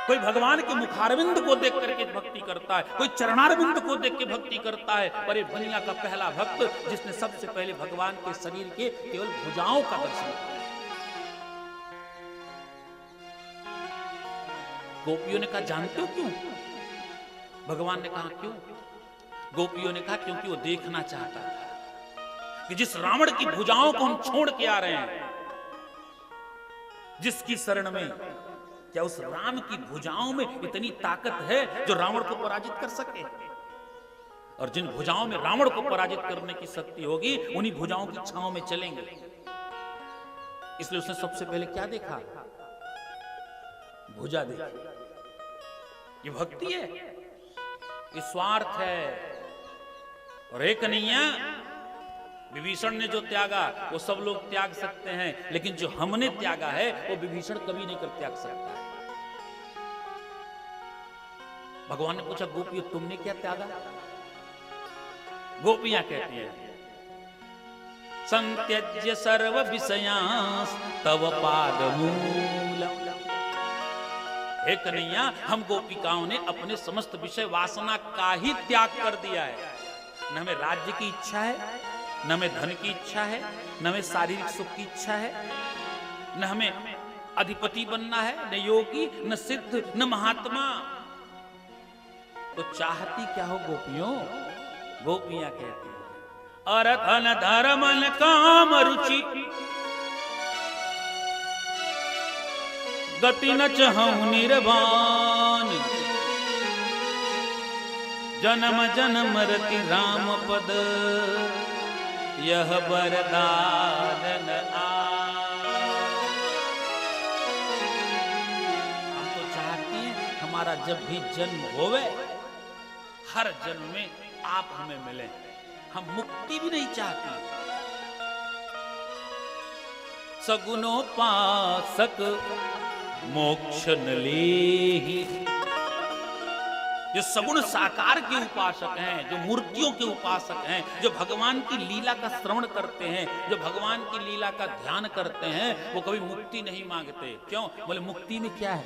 कोई भगवान के मुखारविंद को देख करके भक्ति करता है, कोई चरणारविंद को देख के भक्ति करता है, पर ये दुनिया का पहला भक्त जिसने सबसे पहले भगवान के शरीर के केवल भुजाओं का दर्शन किया। गोपियों ने कहा, जानते हो क्यों? भगवान ने कहा, क्यों? गोपियों ने कहा, क्योंकि वो देखना चाहता था कि जिस रावण की भुजाओं को हम छोड़ के आ रहे हैं, जिसकी शरण में, क्या उस राम की भुजाओं में इतनी ताकत है जो रावण को पराजित कर सके? और जिन भुजाओं में रावण को पराजित करने की शक्ति होगी, उन्हीं भुजाओं की छांव में चलेंगे। इसलिए उसने सबसे पहले क्या देखा? भुजा देखी। ये भक्ति है, ये स्वार्थ है। और एक कन्हैया, विभीषण ने जो त्यागा वो सब लोग त्याग सकते हैं, लेकिन जो हमने त्यागा है वो विभीषण कभी नहीं कर त्याग सकता। भगवान ने पूछा, गोपियों तुमने क्या त्यागा? गोपियां कहती हैं, संत्यज्य सर्व विषयांस तव पादमूलम। हे कन्हैया, हम गोपिकाओं ने अपने समस्त विषय वासना का ही त्याग कर दिया है। न हमें राज्य की इच्छा है, न हमें धन की इच्छा है, न हमें शारीरिक सुख की इच्छा है, न हमें अधिपति बनना है, न योगी, न सिद्ध, न महात्मा। तो चाहती क्या हो गोपियों? गोपियां कहती हैं, अर्थ न धर्म न काम रुचि, गति न चहु निर्वाण, जन्म जन्म रति राम पद, यह वरदान न हम तो चाहते हैं हमारा जब भी जन्म होवे, हर जन्म में आप हमें मिले। हम मुक्ति भी नहीं चाहते। सगुनोपासक मोक्ष न लेहि, जो सगुण साकार के उपासक हैं, जो मूर्तियों के उपासक हैं, जो भगवान की लीला का श्रवण करते हैं, जो भगवान की लीला का ध्यान करते हैं, वो कभी मुक्ति नहीं मांगते। क्यों? बोले मुक्ति में क्या है?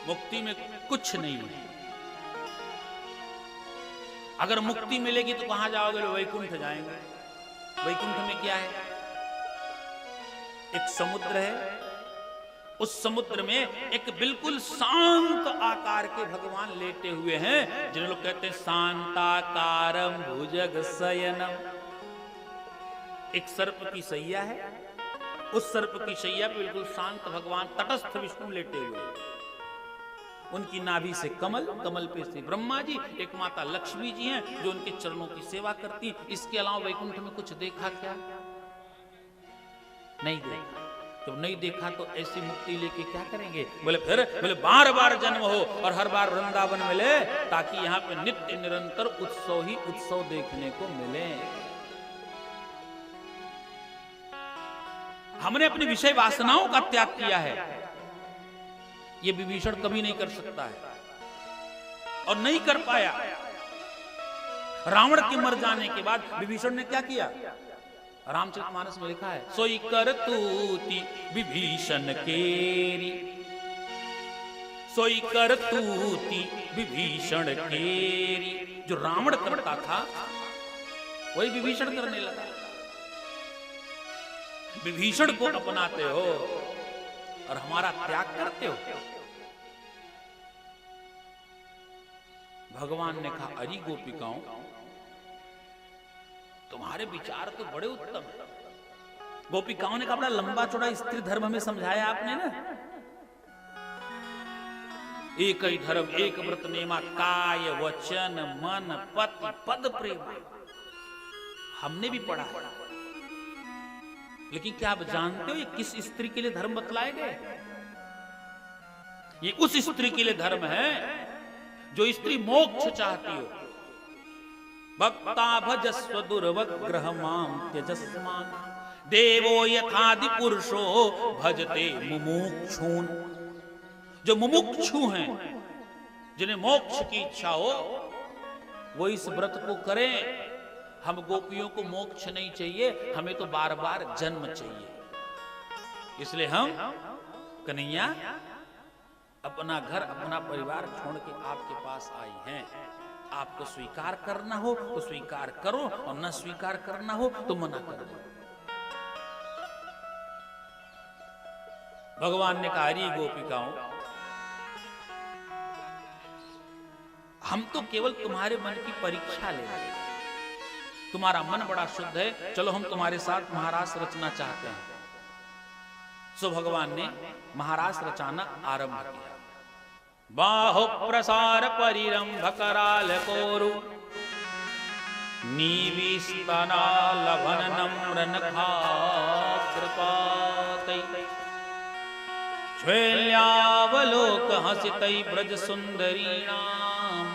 मुक्ति में कुछ नहीं है। अगर मुक्ति मिलेगी तो कहां जाओगे? वैकुंठ जाएंगे। वैकुंठ में क्या है? एक समुद्र है, उस समुद्र में एक बिल्कुल शांत आकार के भगवान लेटे हुए हैं, जिन्हें लोग कहते हैं शांताकारम भुजग शयनम। एक सर्प की शैया है, उस सर्प की शैया पे बिल्कुल शांत भगवान तटस्थ विष्णु लेटे हुए हैं। उनकी नाभि से कमल, कमल पे से ब्रह्मा जी, एक माता लक्ष्मी जी हैं जो उनके चरणों की सेवा करती। इसके अलावा वैकुंठ में कुछ देखा क्या? नहीं देखा। तो नहीं देखा तो ऐसी मुक्ति लेके क्या करेंगे? बोले बार बार जन्म हो और हर बार वृंदावन मिले, ताकि यहाँ पे नित्य निरंतर उत्सव ही उत्सव देखने को मिले। हमने अपनी विषय वासनाओं का त्याग किया है, ये विभीषण कभी नहीं कर सकता है और नहीं कर पाया। रावण के मर जाने के बाद विभीषण ने क्या किया? रामचरितमानस में लिखा है, सोई कर तूती विभीषण केरी, सोई कर तूती विभीषण केरी। जो रावण करता था वही विभीषण करने लगा। विभीषण को अपनाते हो और हमारा त्याग करते हो। भगवान ने कहा, अरे गोपिकाओं, तुम्हारे विचार तो बड़े उत्तम है। गोपिकाओं ने कहा, बड़ा लंबा चौड़ा स्त्री धर्म हमें समझाया आपने ना। एक ही धर्म, एक व्रत नेमा, काय वचन मन पति पद प्रेम। हमने भी पढ़ा है, लेकिन क्या आप जानते हो ये किस स्त्री के लिए धर्म बतलाए गए? ये उस स्त्री के लिए धर्म है जो स्त्री मोक्ष चाहती हो। भक्ता भजस्व दुर्वग्रह माम त्यजस्मान, देवो यथादि पुरुषो भजते मुमुक्षून्। जो मुमुक्षु हैं, जिन्हें मोक्ष की इच्छा हो, वो इस व्रत को करें। हम गोपियों को मोक्ष नहीं चाहिए, हमें तो बार बार जन्म चाहिए। इसलिए हम कन्हैया अपना घर अपना परिवार छोड़ के आपके पास आई हैं। आपको स्वीकार करना हो तो स्वीकार करो और न स्वीकार करना हो तो मना कर दो। भगवान ने कहा, अरे गोपिकाओं, हम तो केवल तुम्हारे मन की परीक्षा ले रहे हैं। तुम्हारा मन बड़ा शुद्ध है, चलो हम तुम्हारे साथ महारास रचना चाहते हैं। सो भगवान ने महारास रचाना आरंभ किया। बाहो प्रसार परिरंभ कराल कोरु, नीविस्तना लभन नम्र नखा कृपातै, श्वेल्यावलोक हसितै ब्रज सुंदरीणाम,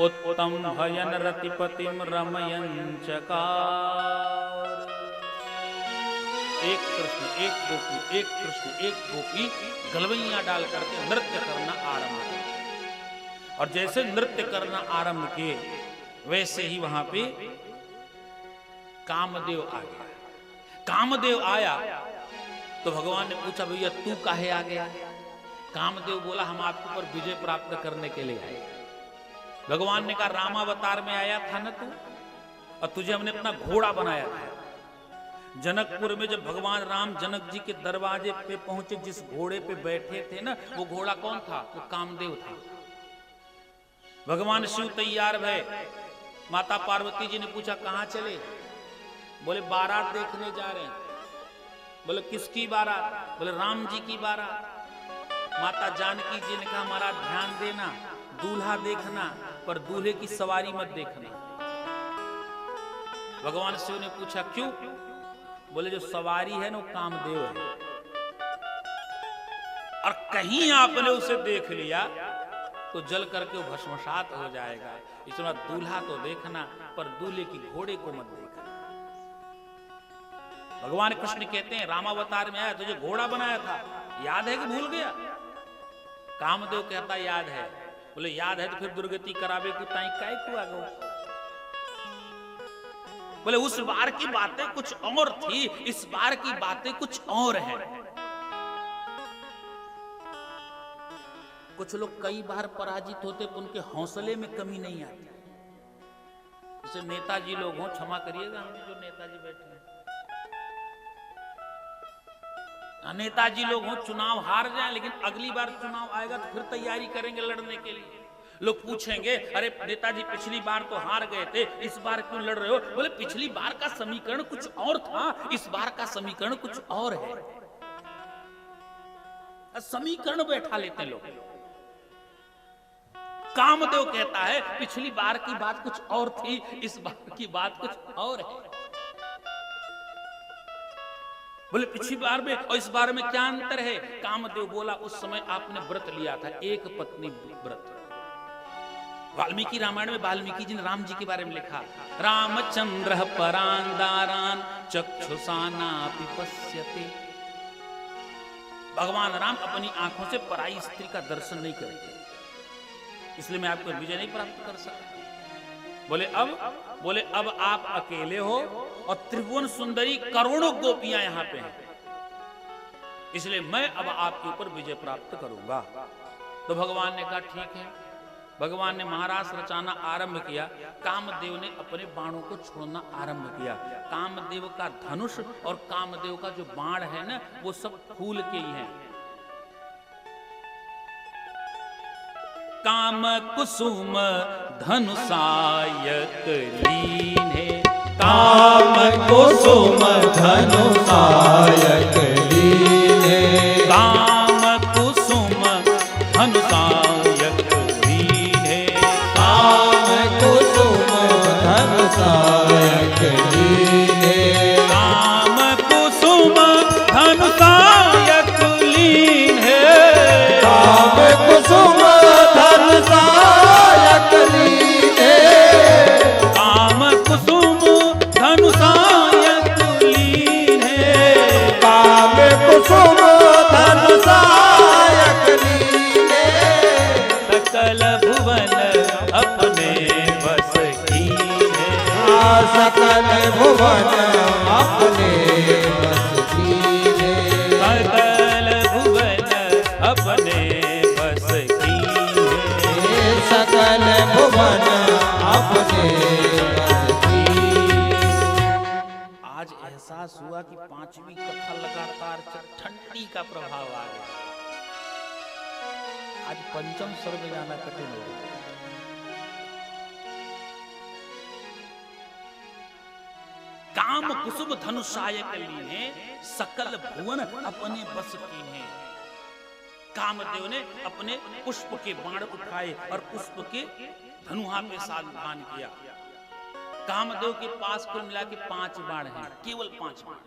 उत्तम भयन रतिपतिम रमयन चकार। एक कृष्ण एक गोपी, एक कृष्ण एक गोपी गलवैया डाल करके नृत्य करना आरंभ किया। और जैसे नृत्य करना आरंभ किए, वैसे ही वहां पे कामदेव आ गया। कामदेव आया तो भगवान ने पूछा, भैया तू काहे आ गया? कामदेव बोला, हम आपके ऊपर विजय प्राप्त करने के लिए आए। भगवान ने कहा, रामावतार में आया था ना तू, और तुझे हमने अपना घोड़ा बनाया था। जनकपुर में जब भगवान राम जनक जी के दरवाजे पे पहुंचे, जिस घोड़े पे बैठे थे ना, वो घोड़ा कौन था? वो कामदेव था। भगवान शिव तैयार भय। माता पार्वती जी ने पूछा, कहां चले? बोले बारात देखने जा रहे हैं। बोले किसकी बारात? बोले राम जी की बारात। माता जानकी जी ने कहा, हमारा ध्यान देना, दूल्हा देखना पर दूल्हे की सवारी मत देखना। भगवान शिव ने पूछा, क्यों? बोले जो सवारी है ना वो कामदेव है, और कहीं आपने उसे देख लिया तो जल करके वो भस्मसात हो जाएगा। इसलिए दूल्हा तो देखना पर दूल्हे की घोड़े को मत देखना। भगवान कृष्ण कहते हैं, रामावतार में आया तुझे घोड़ा बनाया था, याद है कि भूल गया? कामदेव कहता याद है। बोले याद है तो फिर दुर्गति करावे को ताई काय को आगो। बोले उस बार की बातें कुछ और थी, इस बार की बातें कुछ और हैं। कुछ लोग कई बार पराजित होते पर उनके हौसले में कमी नहीं आती। जैसे नेताजी लोग हों, क्षमा करिएगा हम जो नेताजी बैठे हैं, नेताजी लोग हों, चुनाव हार जाए लेकिन अगली बार चुनाव आएगा तो फिर तैयारी करेंगे लड़ने के लिए। लोग पूछेंगे अरे नेताजी पिछली बार तो हार गए थे, इस बार क्यों लड़ रहे हो? बोले पिछली बार का समीकरण कुछ और था, इस बार का समीकरण कुछ और है। समीकरण बैठा लेते लोग। कामदेव कहता है पिछली बार की बात कुछ और थी, इस बार की बात कुछ और है। बोले पिछली बार में और इस बार में क्या अंतर है? कामदेव बोला उस समय आपने व्रत लिया था, एक पत्नी व्रत। वाल्मीकि रामायण में वाल्मीकि जी ने राम जी के बारे में लिखा, रामचंद्र परान दारान चक्षुषाना पश्यते। भगवान राम अपनी आंखों से पराई स्त्री का दर्शन नहीं करते, इसलिए मैं आपको विजय नहीं प्राप्त कर सकता। बोले अब आप अकेले हो और त्रिभुवन सुंदरी करोड़ों गोपियां यहां पे हैं, इसलिए मैं अब आपके ऊपर विजय प्राप्त करूंगा। तो भगवान ने कहा ठीक है। भगवान ने महाराज रचाना आरंभ किया। कामदेव ने अपने बाणों को छोड़ना आरंभ किया। कामदेव का धनुष और कामदेव का जो बाण है ना, वो सब फूल के ही हैं। काम कुसुम धनुषायक लीने, काम कुसुम धनुषायक लीने, काम कुसुम धनुषायक लीने, काम कुसुम धनुषायक लीने, काम कुसुम धनुषायक लीने, काम कुसुम धनुषायक लीने, काम कुसुम धनुषायक लीने, काम कुसुम धनुषायक लीने, सकल भुवन अपने बस कीने, सकल भुवन अपने बस कीने, सकल भुवन अपने बस कीने, सकल भुवन अपने बस कीने। आज एहसास हुआ कि पांचवी कथा लगातार ठंडी का प्रभाव आ गया। आज पंचम सर्ग जाना कठिन हो गया। काम कुसुम धनुषायक लीने, सकल भुवन अपने बस कीने। कामदेव ने अपने पुष्प के बाण उठाए और पुष्प के धनुहा पे सावधान किया। कामदेव के पास कुल मिला के 5 बाण हैं, केवल 5 बाण।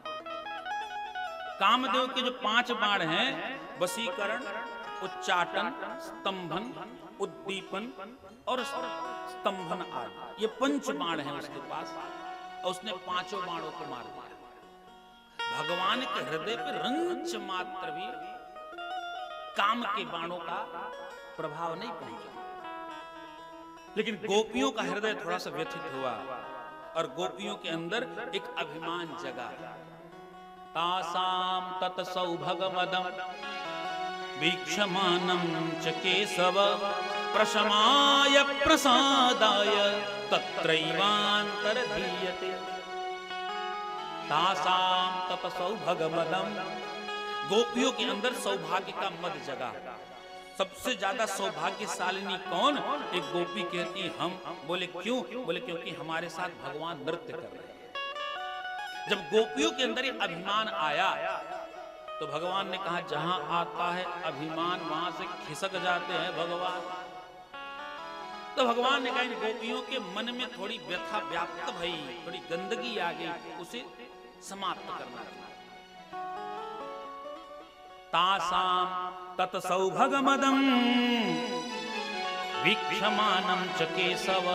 कामदेव के जो 5 बाण हैं, वशीकरण, उच्चाटन, स्तंभन, उद्दीपन और स्तंभन आदि, ये 5 बाण हैं उसके पास। और उसने 5 बाणों को मार दिया। भगवान के हृदय पर रंच मात्र भी काम के बाणों का प्रभाव नहीं पहुंचा, लेकिन गोपियों का हृदय थोड़ा सा व्यथित हुआ और गोपियों के अंदर एक अभिमान जगा। तासाम तत सौभगमदम वीक्षमानं च केशव प्रशमाय प्रसादाय तत्रैवान्तर्धीयते। तासाम तत सौभगमदम, गोपियों के अंदर सौभाग्य का मद जगा। सबसे ज्यादा सौभाग्यशालिनी कौन? एक गोपी कहती हम। बोले क्यों? बोले क्योंकि हमारे साथ भगवान नृत्य कर रहे हैं। जब गोपियों के अंदर ये अभिमान आया तो भगवान ने कहा जहां आता है अभिमान वहां से खिसक जाते हैं भगवान। तो भगवान ने कहा इन गोपियों के मन में थोड़ी व्यथा व्याप्त भई, थोड़ी गंदगी आ गई, उसे समाप्त करना चाहिए। तासाम तत सौभगमदम वीक्षमानं च केशव,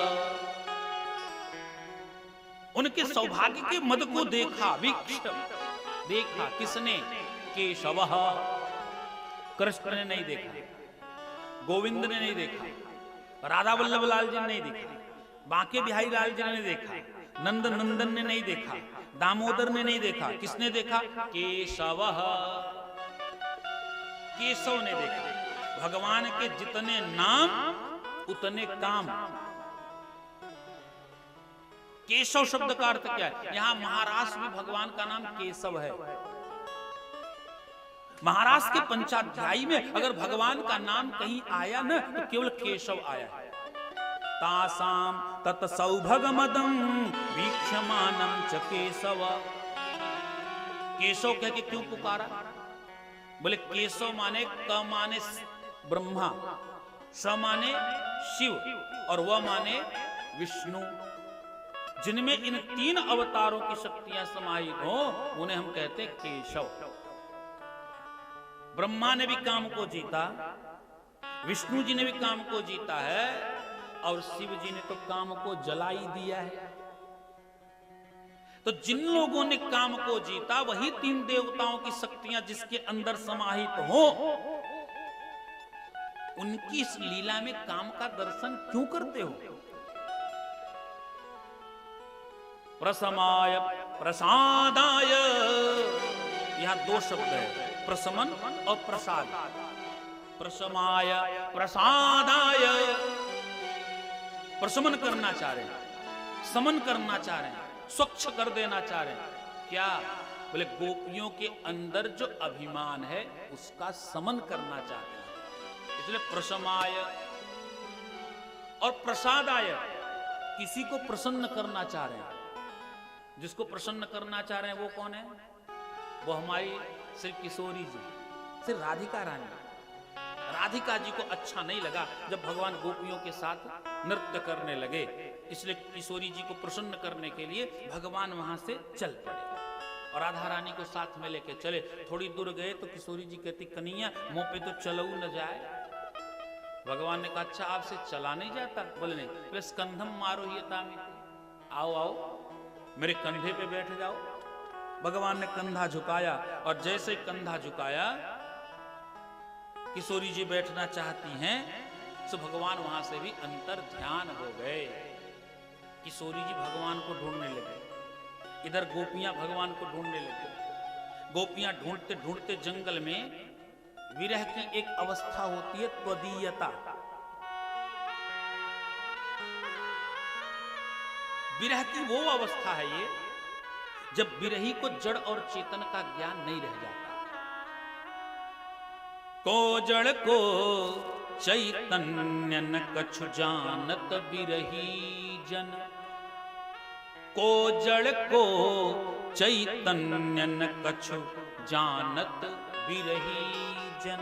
उनके सौभाग्य के मद को देखा। वीक्ष देखा किसने? केशव, कृष्ण ने नहीं देखा। गोविंद ने नहीं देखा, राधा वल्लभ लाल जी ने नहीं देखा, बांके बिहारी लाल जी ने देखा, नंद नंदन ने नहीं देखा, दामोदर ने नहीं देखा। किसने देखा? केशव। केशव ने देखा। भगवान के जितने नाम उतने काम। केशव शब्द का अर्थ क्या है? यहां महाराष्ट्र में भगवान का नाम केशव है। महाराष्ट्र के पंचाध्यायी में अगर भगवान का नाम कहीं आया ना तो केवल केशव आया है। तासाम तत सौभगमदम वीक्षमानम च केशव। केशव कह के क्यों पुकारा? बोले केशव माने क माने ब्रह्मा, स माने शिव और वह माने विष्णु। जिनमें इन तीन अवतारों की शक्तियां समाहित हो उन्हें हम कहते केशव। ब्रह्मा ने भी काम को जीता, विष्णु जी ने भी काम को जीता है और शिव जी ने तो काम को जला ही दिया है। तो जिन लोगों ने काम को जीता वही तीन देवताओं की शक्तियां जिसके अंदर समाहित हो, उनकी इस लीला में काम का दर्शन क्यों करते हो? प्रसमाय प्रसादाय, यहां दो शब्द है, प्रशमन और प्रसाद। प्रशमाय प्रसादाय, प्रशमन करना चाह रहे हैं, समन करना चाह रहे हैं, स्वच्छ कर देना चाह रहे हैं। क्या? बोले गोपियों के अंदर जो अभिमान है उसका समन करना चाहते हैं। इसलिए प्रशमाय और प्रसादाय, किसी को प्रसन्न करना चाह रहे हैं। जिसको प्रसन्न करना चाह रहे हैं वो कौन है? वो हमारी श्री किशोरी जी, श्री राधिका रानी। राधिका जी को अच्छा नहीं लगा जब भगवान गोपियों के साथ नृत्य करने लगे, इसलिए किशोरी जी को प्रसन्न करने के लिए भगवान वहां से चल पड़े और राधा रानी को साथ में लेके चले। थोड़ी दूर गए तो किशोरी जी कहती, कन्हैया मुंह पे तो चलऊ न जाए। भगवान ने कहा, अच्छा आपसे चला नहीं जाता? बोले नहीं। बोले स्कंधम मारो ही तामी, आओ आओ मेरे कंधे पे बैठ जाओ। भगवान ने कंधा झुकाया और जैसे कंधा झुकाया किशोरी जी बैठना चाहती हैं तो भगवान वहां से भी अंतर ध्यान हो गए। किशोरी जी भगवान को ढूंढने लगे, इधर गोपियां भगवान को ढूंढने लगे। गोपियां ढूंढते ढूंढते जंगल में, विरह की एक अवस्था होती है त्वदीयता। विरह की वो अवस्था है ये जब विरही को जड़ और चेतन का ज्ञान नहीं रह जाता। को जड़ को चैतन्य न कछु जानत विरही जन। को जड़ को चैतन्य न कछु जानत विरही जन।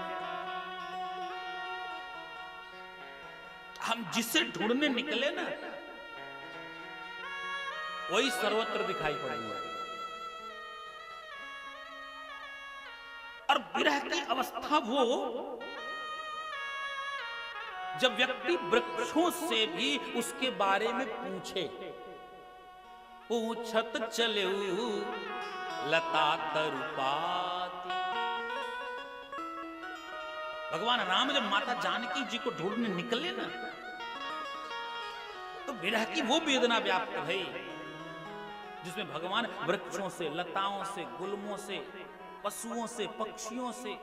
हम जिसे ढूंढने निकले ना वही सर्वत्र दिखाई पड़ेगा। और विरह की अवस्था वो जब व्यक्ति वृक्षों से भी उसके बारे में पूछे। पूछत चले लता तरुपाती। भगवान राम जब माता जानकी जी को ढूंढने निकले ना तो विरह की वो वेदना व्याप्त है जिसमें भगवान वृक्षों से, लताओं से, गुल्मों से, पशुओं से, पक्षियों से,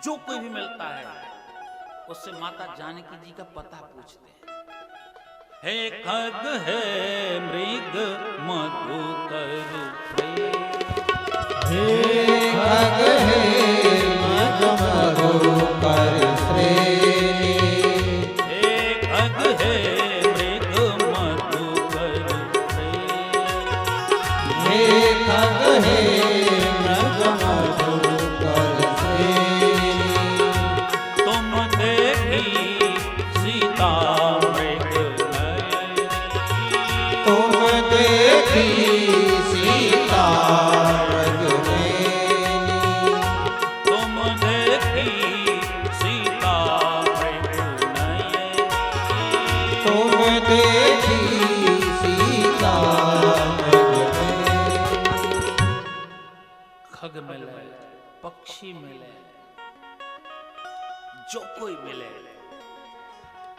जो कोई भी मिलता है उससे माता जानकी जी का पता पूछते हैं। हे खग है मृग मधुकर हे खग है मृग मधुकर श्रेणी। हे खग है मृग मधुकर श्रेणी। हे खग है मृग मधुकर श्रेणी। तुम देखी सीता मृग नयनी। तुम देखी सीता मृग नयनी। तुम देखी सीता मृग नयनी। तुम देखी सीता मृग नयनी। खग मिले, पक्षी मिले, जो कोई मिले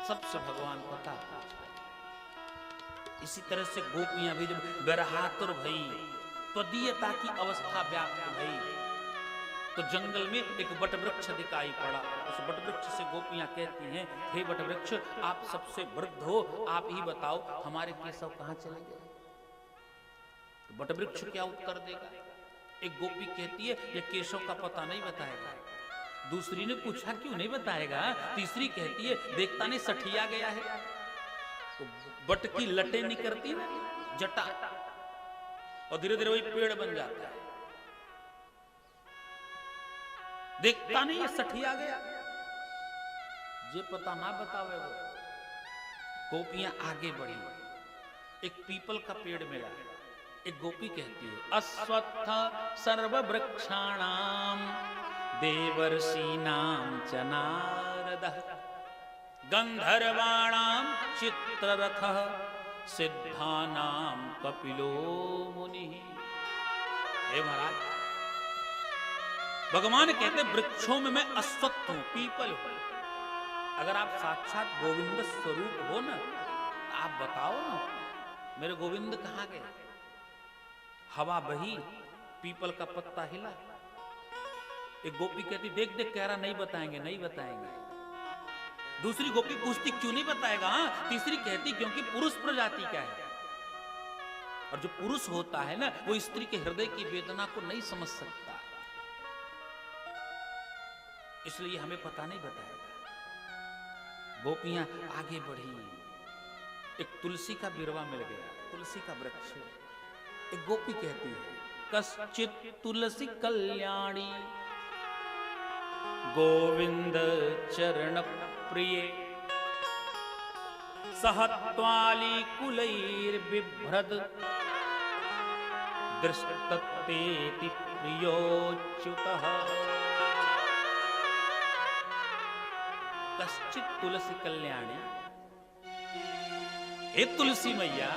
सबसे भगवान पता। इसी तरह से गोपियां भी जब बेरहातुर भई, त्वदीयता की अवस्था व्याप्त भई, तो जंगल में एक वटवृक्ष दिखाई पड़ा। उस वटवृक्ष से गोपियां कहती हैं, हे वटवृक्ष, आप सबसे वृद्ध हो, आप ही बताओ हमारे केशव कहां चले गए? तो वटवृक्ष क्या उत्तर देगा? एक गोपी कहती है, ये केशव का पता नहीं बताएगा। दूसरी ने पूछा, क्यों नहीं बताएगा? तीसरी कहती है, देखता नहीं सठिया गया है। तो बट की लटें निकलती ना, जटा, और धीरे धीरे वही पेड़ बन जाता है। देखता नहीं ये सठिया गया, ये पता ना बतावे वो। गोपियां आगे बढ़ी, एक पीपल का पेड़ मिला। एक गोपी कहती है, अश्वत्थ सर्व वृक्षाणाम देवर्षीणाम च नारदः गंधर्वाणाम चित्ररथः सिद्धानाम कपिलो मुनिः। हे महाराज, भगवान कहते वृक्षों में मैं अश्वत्थ हूं, पीपल हूं। अगर आप साक्षात गोविंद स्वरूप हो ना, आप बताओ ना मेरे गोविंद कहां गए? हवा बही, पीपल का पत्ता हिला। एक गोपी कहती, देख देख कह रहा नहीं बताएंगे, नहीं बताएंगे। दूसरी गोपी पूछती, क्यों नहीं बताएगा? तीसरी कहती, क्योंकि पुरुष प्रजाति क्या है, और जो पुरुष होता है ना, वो स्त्री के हृदय की वेदना को नहीं समझ सकता, इसलिए हमें पता नहीं बताएगा। गोपियां आगे बढ़ी, एक तुलसी का बिरवा मिल गया, तुलसी का वृक्ष। एक गोपी कहती है, कश्चित तुलसी कल्याणी गोविंद चरण प्रिय सहत्वाली कुलैर बिभ्रद दृष्टतेति प्रियोच्युतः। कश्चित तुलसी कल्याणी, हे तुलसी मैया,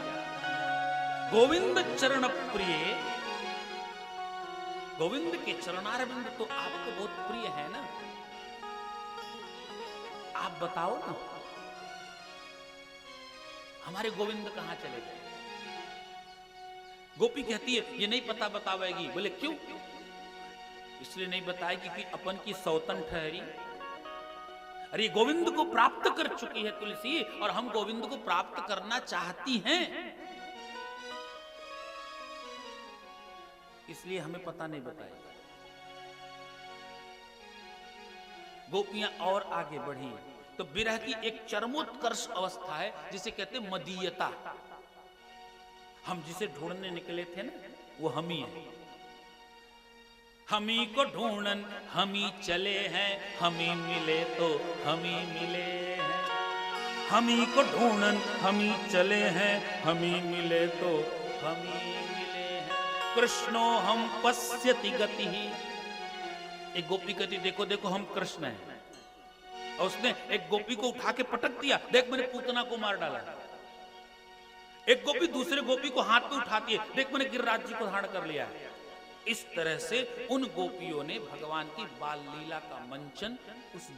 गोविंद चरण प्रिय, गोविंद के चरणारविंद तो आपको बहुत प्रिय है ना, आप बताओ ना हमारे गोविंद कहां चले गए? गोपी कहती है, ये नहीं पता बतावेगी। बोले क्यों? इसलिए नहीं बताएगी कि अपन की सौतन ठहरी। अरे गोविंद को प्राप्त कर चुकी है तुलसी, और हम गोविंद को प्राप्त करना चाहती हैं, इसलिए हमें पता नहीं बताएगा। गोपियां और आगे बढ़ी तो विरह की एक चरमोत्कर्ष अवस्था है, जिसे कहते मदीयता। हम जिसे ढूंढने निकले थे ना, वो हम ही हैं। हम ही को ढूंढन हम ही चले हैं, हम ही मिले तो हम ही मिले हैं। हम ही को ढूंढन हम ही चले हैं, हम ही मिले तो हम ही मिले हैं। कृष्णो हम पश्यति गति ही। एक गोपी कहती, देखो देखो हम कृष्ण हैं, और उसने एक गोपी को उठा के पटक दिया, देख मैंने पूतना को मार डाला। एक गोपी दूसरे गोपी को हाथ में उठाती है, देख मैंने गिरिराज जी को धारण कर लिया। इस तरह से उन गोपियों ने भगवान की बाल लीला का मंचन उस